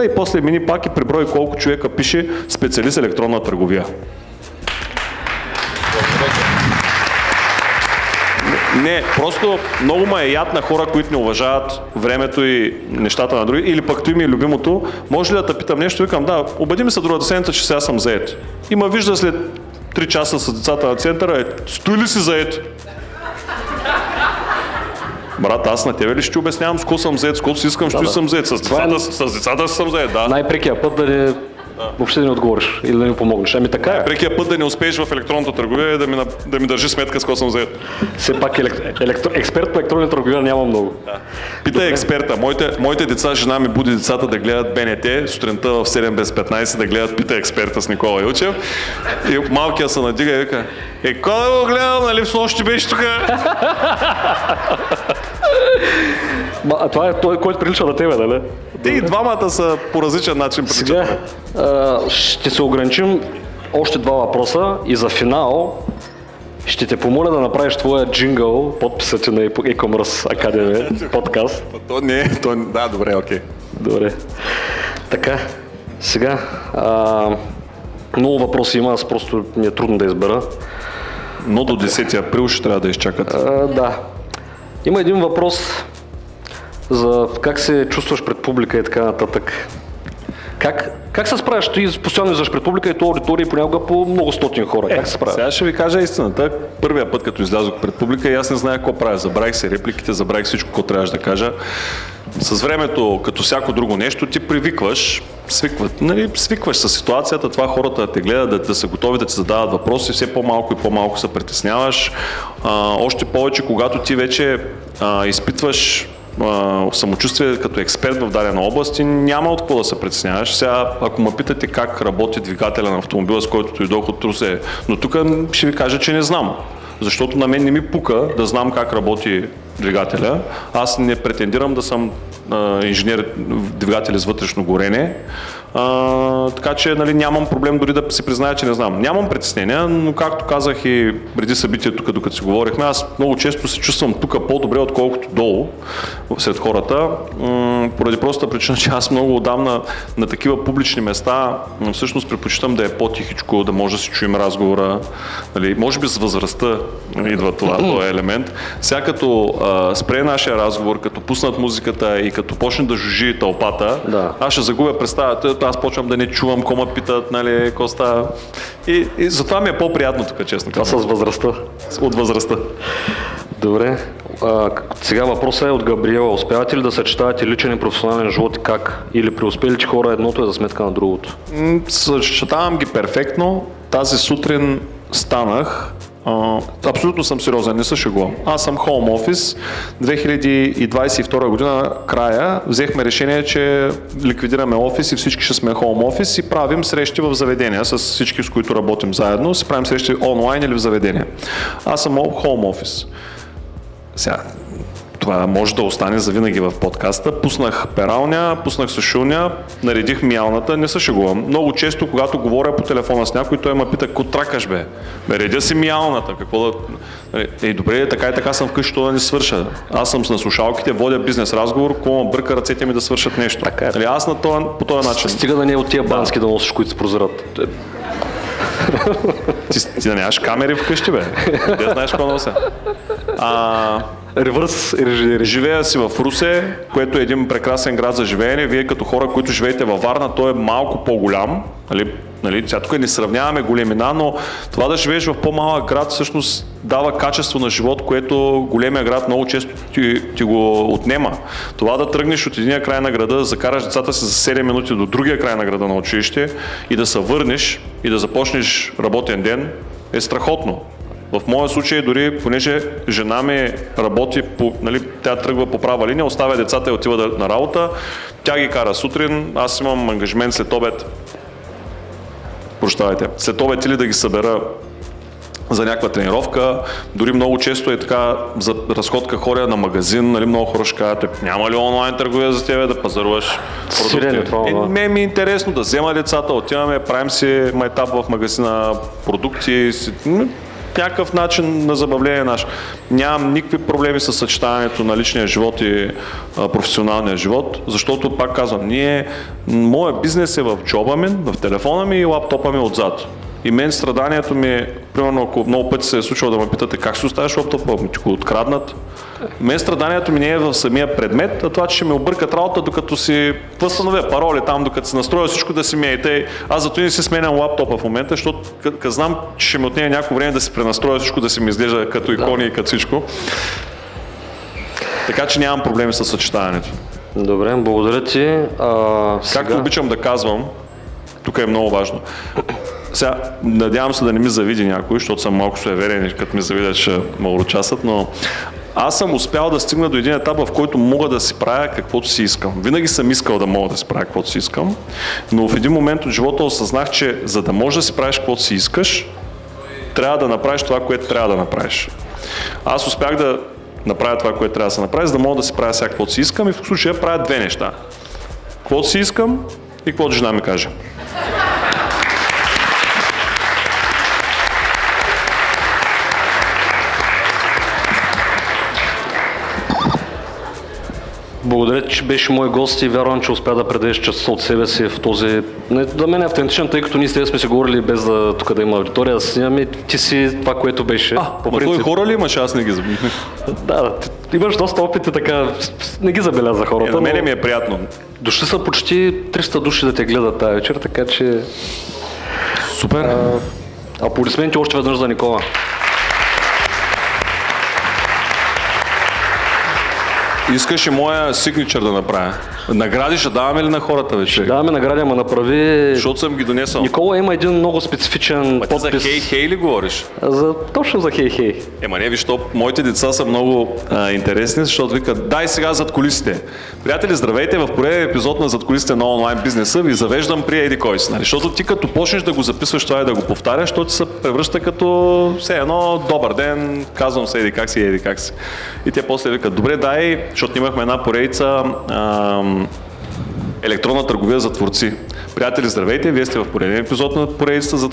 A: и после мини пак и приброй колко човека пише специалист електронна търговия. Не, просто много ме е яд на хора, които не уважават времето и нещата на други, или пък той ми е любимото, може ли да те питам нещо? Викам, да, убеди ми се другата седмица, че сега съм заед. И ме вижда след 3 часа с децата на центъра, стои ли си заед? Брат, аз на тебе ли ще обяснявам с кого съм заед, с кого си искам, що съм заед, с децата съм заед, да.
B: Най-прекия път да не... Въобще да не отговориш или да ми помогнеш. Ами така е.
A: Прекия път да не успееш в електронната търговия и да ми държи сметка с кого съм заед.
B: Все пак експерт по електронна търговия няма много.
A: Да. Питай експерта. Моите деца, жена ми буди децата да гледат БНТ, сутринта в 7 без 15 да гледат Питай експерта с Никола Илчев. И малкия се надига и вика, кой да го гледам, нали в снощи беше тук?
B: Това е той, който прилича на тебе, нали?
A: Те и двамата са по различен начин приличат.
B: Сега ще се ограничим още 2 въпроса и за финал ще те помоля да направиш твоя джингъл, подписът на E-Commerce Academy подкаст.
A: Да, добре, окей.
B: Добре. Така, сега много въпроси има, аз просто ми е трудно да избера.
A: Но до 10 април ще трябва да изчакат.
B: Да. Има един въпрос за как се чувстваш пред публика и така нататък. Как се справяш? Ти постоянно излизаш пред публика и то аудитория понякога по много стотин хора. Как се справяш?
A: Сега ще ви кажа истината. Първия път, като излязох пред публика, и аз не знаех какво правя. Забравих се репликите, забравих всичко, което трябваше да кажа. С времето, като всяко друго нещо, ти привикваш, свикваш с ситуацията, това хората да те гледат, да са готови да ти задават въпроси, все по-малко и по-малко се притесняваш. Още повече, когато ти вече изпитваш самочувствие като експерт в дадена област и няма от какво да се притесняваш. Сега, ако ме питате как работи двигателя на автомобила, с който дойдох от Русе, но тук ще ви кажа, че не знам. Защото на мен не ми пука да знам как работи двигателя. Аз не претендирам да съм инженер двигатели с вътрешно горене. Така че нямам проблем дори да си призная, че не знам. Нямам притеснения, но както казах и преди събитието, докато си говорихме, аз много често се чувствам тук по-добре, отколкото долу сред хората, поради простата причина, че аз много отдавна на такива публични места всъщност предпочитам да е по-тихичко, да може да си чуем разговора. Може би с възрастта идва този елемент. Сега като спре нашия разговор, като пуснат музиката и като почне да жужи тълпата, аз ще загубя представата. Аз почвам да не чувам какво ме питат, какво става. И затова ми е по-приятно тук, честно казвам.
B: Това с възрастта?
A: От възрастта.
B: Добре. Сега въпросът е от Габриела. Успявате ли да съчетавате личен и професионален живот и как? Или при успелите хора едното е за сметка на другото?
A: Съчетавам ги перфектно. Тази сутрин станах Абсолютно съм сериозен, не се шегувам. Аз съм Home Office. 2022 година края взехме решение, че ликвидираме офис и всички ще сме Home Office и правим срещи в заведения с всички, с които работим заедно. Си правим срещи онлайн или в заведения. Аз съм Home Office. Сега, това може да остане завинаги в подкаста. Пуснах пералня, пуснах сушилня, наредих миялната, не се шегувам. Много често, когато говоря по телефона с някой, той ме пита, какво тракаш бе? Редя си миялната, какво да... добре, така и така съм вкъщи, да не свърша. Аз съм с слушалките, водя бизнес разговор, какво ме бърка ръцете ми да свършат нещо.
B: Така е.
A: Аз по този начин.
B: Стига да не е от тия бански да носиш, които се прозират.
A: Ти да нямаш камери вкъщи, бе. Де знаеш какво нося.
B: Ревърс.
A: Живея си в Русе, което е един прекрасен град за живеене. Вие като хора, които живеете във Варна, той е малко по-голям. Нали? Сега тук не сравняваме големина, но това да живееш в по-малък град всъщност дава качество на живот, което големия град много често ти го отнема. Това да тръгнеш от единия край на града, да закараш децата си за 7 минути до другия край на града на училище и да се върнеш и да започнеш работен ден е страхотно. В моя случай дори, понеже жена ми работи, тя тръгва по права линия, оставя децата и отива на работа, тя ги кара сутрин, аз имам ангажимент след обед, след обед или да ги събера за някаква тренировка, дори много често е така за разходка ходя на магазин, много хора ще кажат, няма ли онлайн търговия за тебе да пазаруваш продукти? Ми е интересно да взема децата, отиваме, правим си майтап в магазина, продукти, някакъв начин на забавление наш. Нямам никакви проблеми с съчетаването на личния живот и професионалния живот, защото, пак казвам, моя бизнес е в джоба ми, в телефона ми и лаптопа ми отзад. И мен страданието ми, примерно, ако много пъти се е случило да ме питате как си оставяш лаптопа, ти го откраднат. Мен страданието ми не е в самия предмет, а това, че ще ме объркат работа, докато си възстановя пароли там, докато се настроя всичко да си меете. Аз зато не си сменям лаптопа в момента, защото знам, че ще ме отнеме някакво време да си пренастроя всичко, да си ми изглежда като икони и като всичко. Така че нямам проблеми с съчетаването.
B: Добре, благодаря ти.
A: Както обичам да казвам, тук е много важно. Сега, надявам се да не ми завиди някой, защото съм малко суеверен и като ми завидят ще ме урочасат, но аз съм успял да стигна до един етап, в който мога да си правя каквото си искам. Винаги съм искал да мога да си правя каквото си искам, но в един момент от живота осъзнах, че за да можеш да си правиш каквото си искаш, трябва да направиш това, което трябва да направиш. Аз успях да направя това, което трябва да се направи, за да мога да си правя сега каквото си искам и в случая правя две неща. Каквото си искам и каквото жена ми каже.
B: Благодаря, че беше мой гост и вярвам, че успя да предадеш част от себе си в този... За мен е автентичен, тъй като ние с теб сме си говорили без да тук да има аудитория, да снимаме, ти си това, което беше.
A: По принцип. Той хора ли имаш, аз не ги забелязах?
B: Да, имаш доста опити, така, не ги забеляза хората.
A: На мене ми е приятно.
B: Дошли са почти 300 души да те гледат тази вечер, така че...
A: Супер!
B: Аплодисменти още веднъж за Никола.
A: Искаш и моя сигничър да направя. Награди ще даваме ли на хората вече?
B: Ще даваме награди, ама направи...
A: Защото съм ги донесъл.
B: Никола има един много специфичен подпис.
A: За хей-хей ли говориш?
B: Точно за хей-хей.
A: Не, виж, моите деца са много интересни, защото викат, дай сега зад кулисите. Приятели, здравейте, в пореден епизод на зад кулисите на онлайн бизнеса ви завеждам при еди кой си. Защото ти като почнеш да го записваш това и да го повтаряш, то ти се превръща като все едно добър ден, казвам се еди как си. И те после викат, добре, дай, защото имахме една поредица електронна търговия за творци. Приятели, здравейте, вие сте в пореден епизод на поредицата за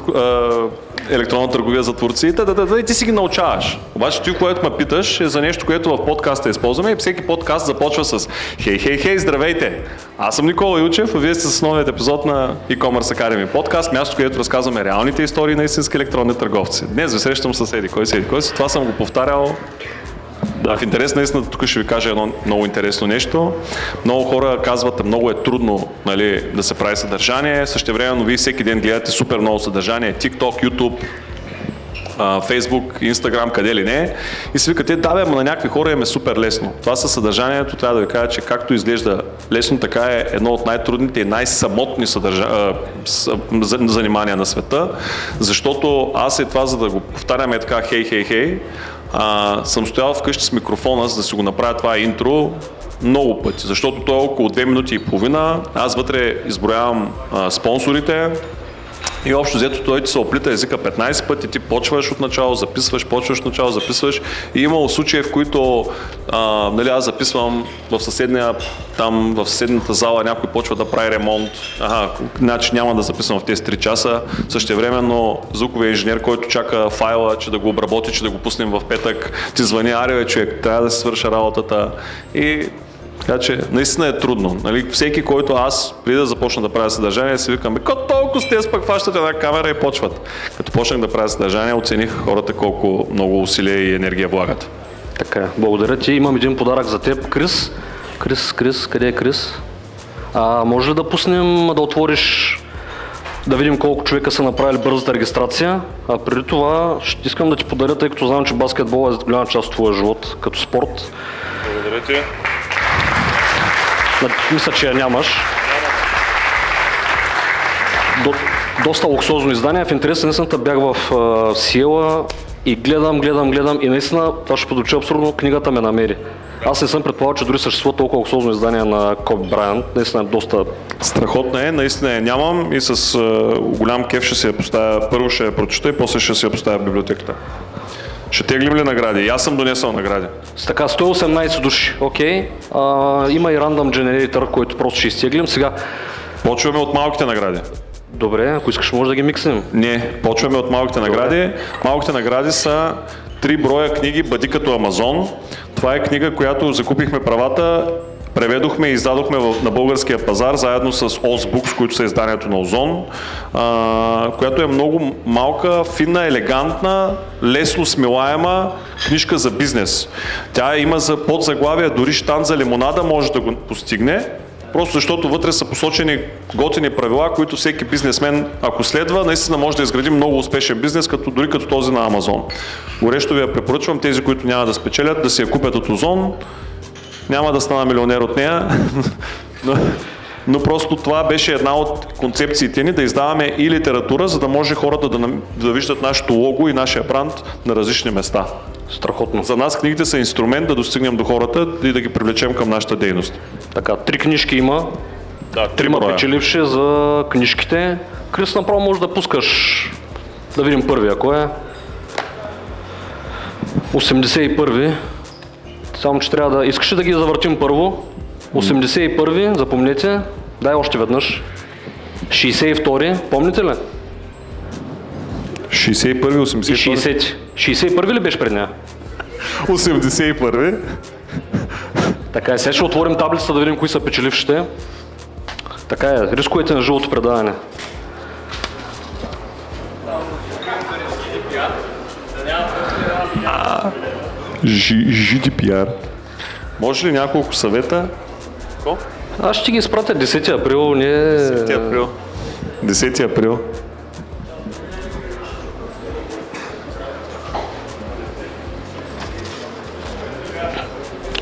A: електронна търговия за творци. И ти си ги научаваш. Обаче ти, което ме питаш, е за нещо, което в подкаста използваме и всеки подкаст започва с хей, здравейте! Аз съм Никола Илчев, а вие сте с новият епизод на E-Commerce Academy подкаст, място, където разказваме реалните истории на истински електронни търговци. Днес ви срещам с еди кой си. Това съм го повтарял. Да, в интерес на истината, тук ще ви кажа едно много интересно нещо. Много хора казват, много е трудно, да се прави съдържание. Същевременно вие всеки ден гледате супер много съдържание, TikTok, YouTube. Фейсбук, Инстаграм, къде ли не. И си викате, да бе, на някакви хора им е супер лесно. Това със съдържанието трябва да ви кажа, че както изглежда лесно, така е едно от най-трудните и най-самотни занимания на света, защото аз това, за да го повтаряме така хей, съм стоял вкъщи с микрофона, за да си го направя това интро много пъти, защото то е около 2 минути и половина, аз вътре изброявам спонсорите, и общо взето той ти се оплита езика 15 пъти, ти почваш от начало, записваш. И имало случаи, в които нали, аз записвам в съседната зала, някой почва да прави ремонт. Значи няма да записвам в тези 3 часа. Същевременно звуковия инженер, който чака файла, че да го обработи, че да го пуснем в петък, ти звъни, аре човек, трябва да се свърша работата. И така че наистина е трудно. Нали? Всеки, който аз, преди да започна да правя съдържание, си викам, като толкова сте, пък хващат една камера и почват. Като почнах да правя съдържание, оцених хората колко много усилия и енергия влагат.
B: Така, благодаря ти. Имам един подарък за теб. Крис, къде е Крис? Може ли да пуснем, да отвориш, да видим колко човека са направили бързата регистрация. А преди това ще искам да ти подаря, тъй като знам, че баскетбол е голяма част от твоя живот като спорт.
A: Благодаря ти.
B: Мисля, че я нямаш. Доста луксозно издание. В интерес на истината бях в Сиела и гледам и наистина, това ще подучи абсурдно, книгата ме намери. Аз не съм предполагал, че дори съществува толкова луксозно издание на Коби Брайант. Наистина е доста...
A: Страхотна е, наистина я нямам и с голям кеф ще си я поставя. Първо ще я прочета и после ще си я поставя в библиотеката. Ще теглим ли награди? И аз съм донесъл награди.
B: С така, 118 души, окей. Има и Random Generator, който просто ще изтеглим. Сега...
A: Почваме от малките награди.
B: Добре, ако искаш може да ги микснем.
A: Не, почваме от малките награди. Малките награди са 3 броя книги "Бъди като Амазон". Това е книга, която закупихме правата, преведохме и издадохме на българския пазар, заедно с Ozbooks, които са изданието на Озон, която е много малка, финна, елегантна, лесно смилаема книжка за бизнес. Тя има за подзаглавие, дори щанд за лимонада може да го постигне, просто защото вътре са посочени готини правила, които всеки бизнесмен, ако следва, наистина може да изгради много успешен бизнес, дори като този на Амазон. Горещо ви я препоръчвам, тези, които няма да спечелят, да си я купят от Озон. Няма да стана милионер от нея, но просто това беше една от концепциите ни, да издаваме и литература, за да може хората да виждат нашето лого и нашия бранд на различни места.
B: Страхотно.
A: За нас книгите са инструмент да достигнем до хората и да ги привлечем към нашата дейност.
B: Така, 3 книжки има.
A: Да,
B: 3 печеливши за книжките. Крис, направо може да пускаш, да видим първия, кой е. 81-ви. Само, че трябва да... Искаш ли да ги завъртим първо? 81-ви, запомнете. Дай още веднъж. 62-ри, помните ли?
A: 61-ви, 82-ви?
B: И 60-ти. 61-ви ли беше пред нея?
A: 81-ви.
B: Така е, сега ще отворим таблицата да видим кои са печелившите. Така е, рискуете на живото предаване.
A: GDPR. Може ли няколко съвета?
B: Аз ще ги изпратя 10 април.
A: 10 април. 10 април.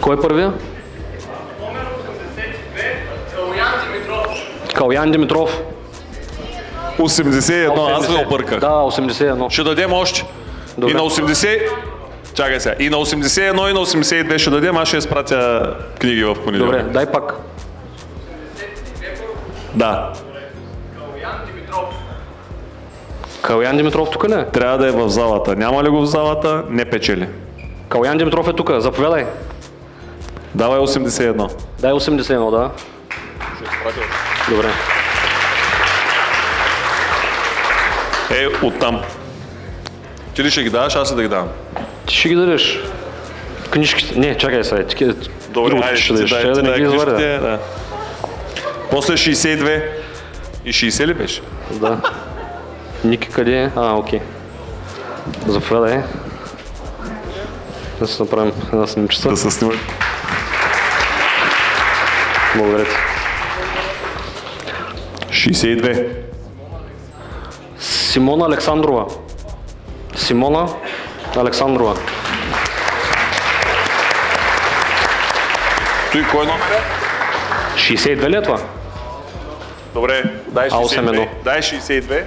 B: Кой е първия? Калян Димитров.
A: 81, аз ви обърках.
B: Да, 81.
A: Ще дадем още. Добре. И на 80... Чакай сега. И на 81 и на 82 ще дадем, аз ще изпратя книги в понеделник.
B: Добре, дай пак.
A: Да.
B: Калян Димитров тук ли е?
A: Трябва да е в залата. Няма ли го в залата, не печели.
B: Калян Димитров е тук, заповядай.
A: Давай 81.
B: Дай 81, да. Добре.
A: Оттам. Ти ли ще ги даваш, аз да ги давам?
B: Ти ще ги дадеш. Книжките. Не, чакай сега.
A: Добре, айде, ще дадеш. Да не ги изваря. Да. После 62. И 60 ли беше?
B: Да. Ники къде е? Окей. Заповядай. Да се направим една снимчица.
A: Да се снимат.
B: Благодаря ти.
A: 62.
B: Симона Александрова. Симона Александрова.
A: Той кой номер е?
B: 62 ли е това?
A: Добре, дай 62.
B: А81.
A: Дай 62.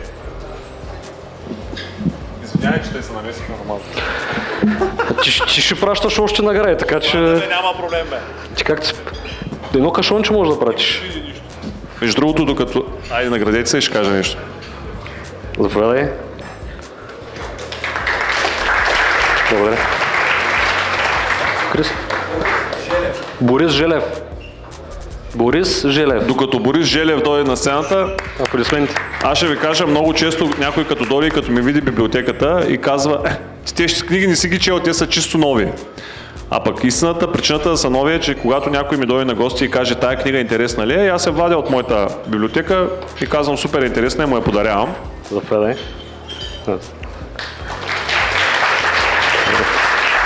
A: Извинявай, че те се намесиха на малко.
B: Ти ще пращаш още награди, така че...
A: Няма проблем, бе.
B: Ти как ти... Едно кашонче можеш да пратиш.
A: Между другото, докато... Айде, наградете се и ще кажа нещо.
B: Заповядай. Благодаря. Крис? Борис Желев. Борис Желев.
A: Докато Борис Желев дойде на сцената,
B: Аплодисменти.
A: аз ще ви кажа, много често някой като дойде и като ми види библиотеката и казва, тези книги не си ги чел, те са чисто нови. А пък истината, причината да са нови е, че когато някой ми дойде на гости и каже, тая книга интересна ли е, аз се вадя от моята библиотека и казвам, супер интересна и му я подарявам.
B: Заповядай.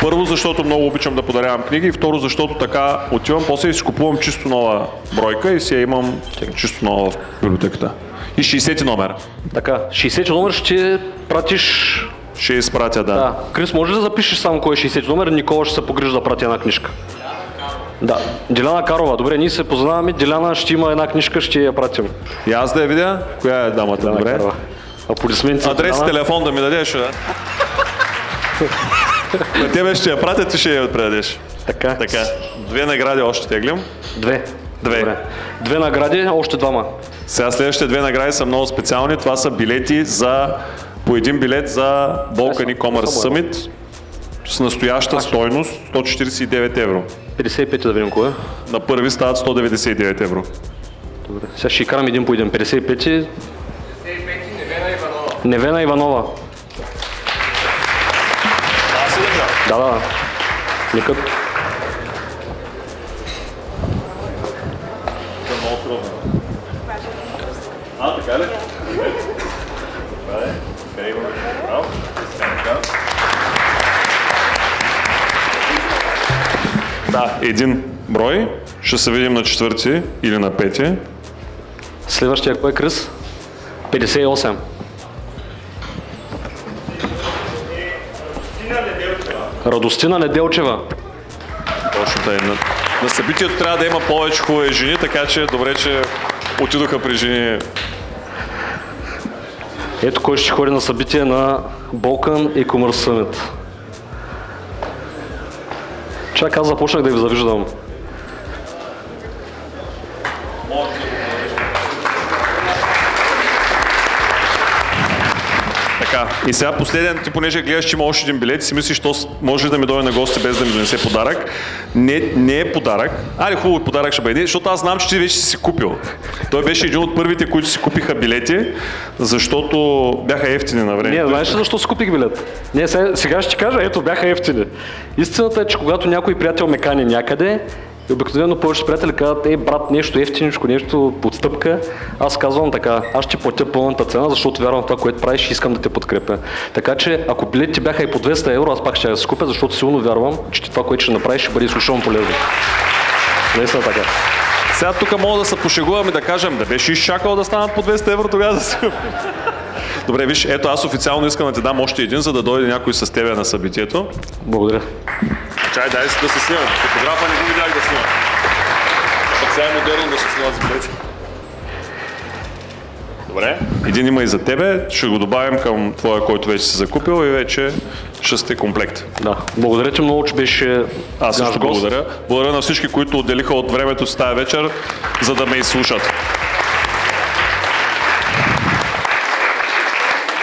A: Първо, защото много обичам да подарявам книги и второ, защото така отивам после и си купувам чисто нова бройка и си я имам чисто нова в библиотеката. И 60 номер.
B: Така, 60 номер ще пратиш...
A: Ще изпратя, да.
B: Да. Крис, може ли да запишеш само кой е 60 номер? Никола ще се погрижи да прати една книжка. Да, Деляна Карова. Добре, ние се познаваме. Деляна ще има една книжка, ще я пратим.
A: И аз да я видя. Коя е дамата?
B: Деляна
A: Добре.
B: Карова. Аплодисменти.
A: Адрес и телефон да ми дадеш, да? На тебе ще я пратя, ти ще я предадеш.
B: Така.
A: Така. 2 награди още теглим.
B: 2.
A: Две.
B: Добре. 2 награди, още 2.
A: Сега следващите 2 награди са много специални. Това са билети за... По един билет за Balkan e-commerce Summit с настояща стойност 149 евро.
B: 55 да видим кое.
A: На първи стават 199 евро.
B: Добре. Сега ще карам един по един. 55 Невена Иванова.
A: Аз си държа.
B: Да. Нека...
A: Така ли? Да, един брой. Ще се видим на 4 или на 5.
B: Следващия кой е, Крис? 58. Радостина Неделчева.
A: Точно тъй. На събитието трябва да има повече хубави жени, така че добре, че отидоха при жени.
B: Ето кой ще ходи на събитие на Balkan e-commerce Summit. Чак аз започнах да ви завиждам.
A: Така, и сега последен, ти понеже гледаш, че има още един билет и си мислиш, то може да ми дойде на гости без да ми донесе подарък. Не е подарък. Хубаво подарък ще бъде, защото аз знам, че ти вече си купил. Той беше един от първите, които си купиха билети, защото бяха ефтини на времето.
B: Не, знаеш ли защо си купих билет? Не, сега ще ти кажа, ето бяха ефтини. Истината е, че когато някой приятел ме кани някъде, и обикновено повечето приятели казват, брат, нещо ефтиничко, нещо подстъпка. Аз казвам така, аз ще платя пълната цена, защото вярвам в това, което правиш и искам да те подкрепя. Така че, ако билетите бяха и по 200 евро, аз пак ще я си купя, защото силно вярвам, че това, което ще направиш, ще бъде изключително полезно. Наистина така.
A: Сега тук мога да се пошегувам и да кажем, да беше изчакал да станат по 200 евро, тогава да си купя. Добре, виж, ето аз официално искам да ти дам още един, за да дойде някой с тебе на събитието.
B: Благодаря.
A: Чай, дай си да се снимам. Фотографа не го видях да снимам. Пък сега е модерно да се снима за билети. Добре. Един има и за тебе. Ще го добавим към твоя, който вече си закупил и вече ще сте комплект.
B: Да. Благодаря ти много, че беше.
A: Аз също благодаря. Благодаря на всички, които отделиха от времето си тая вечер, за да ме изслушат.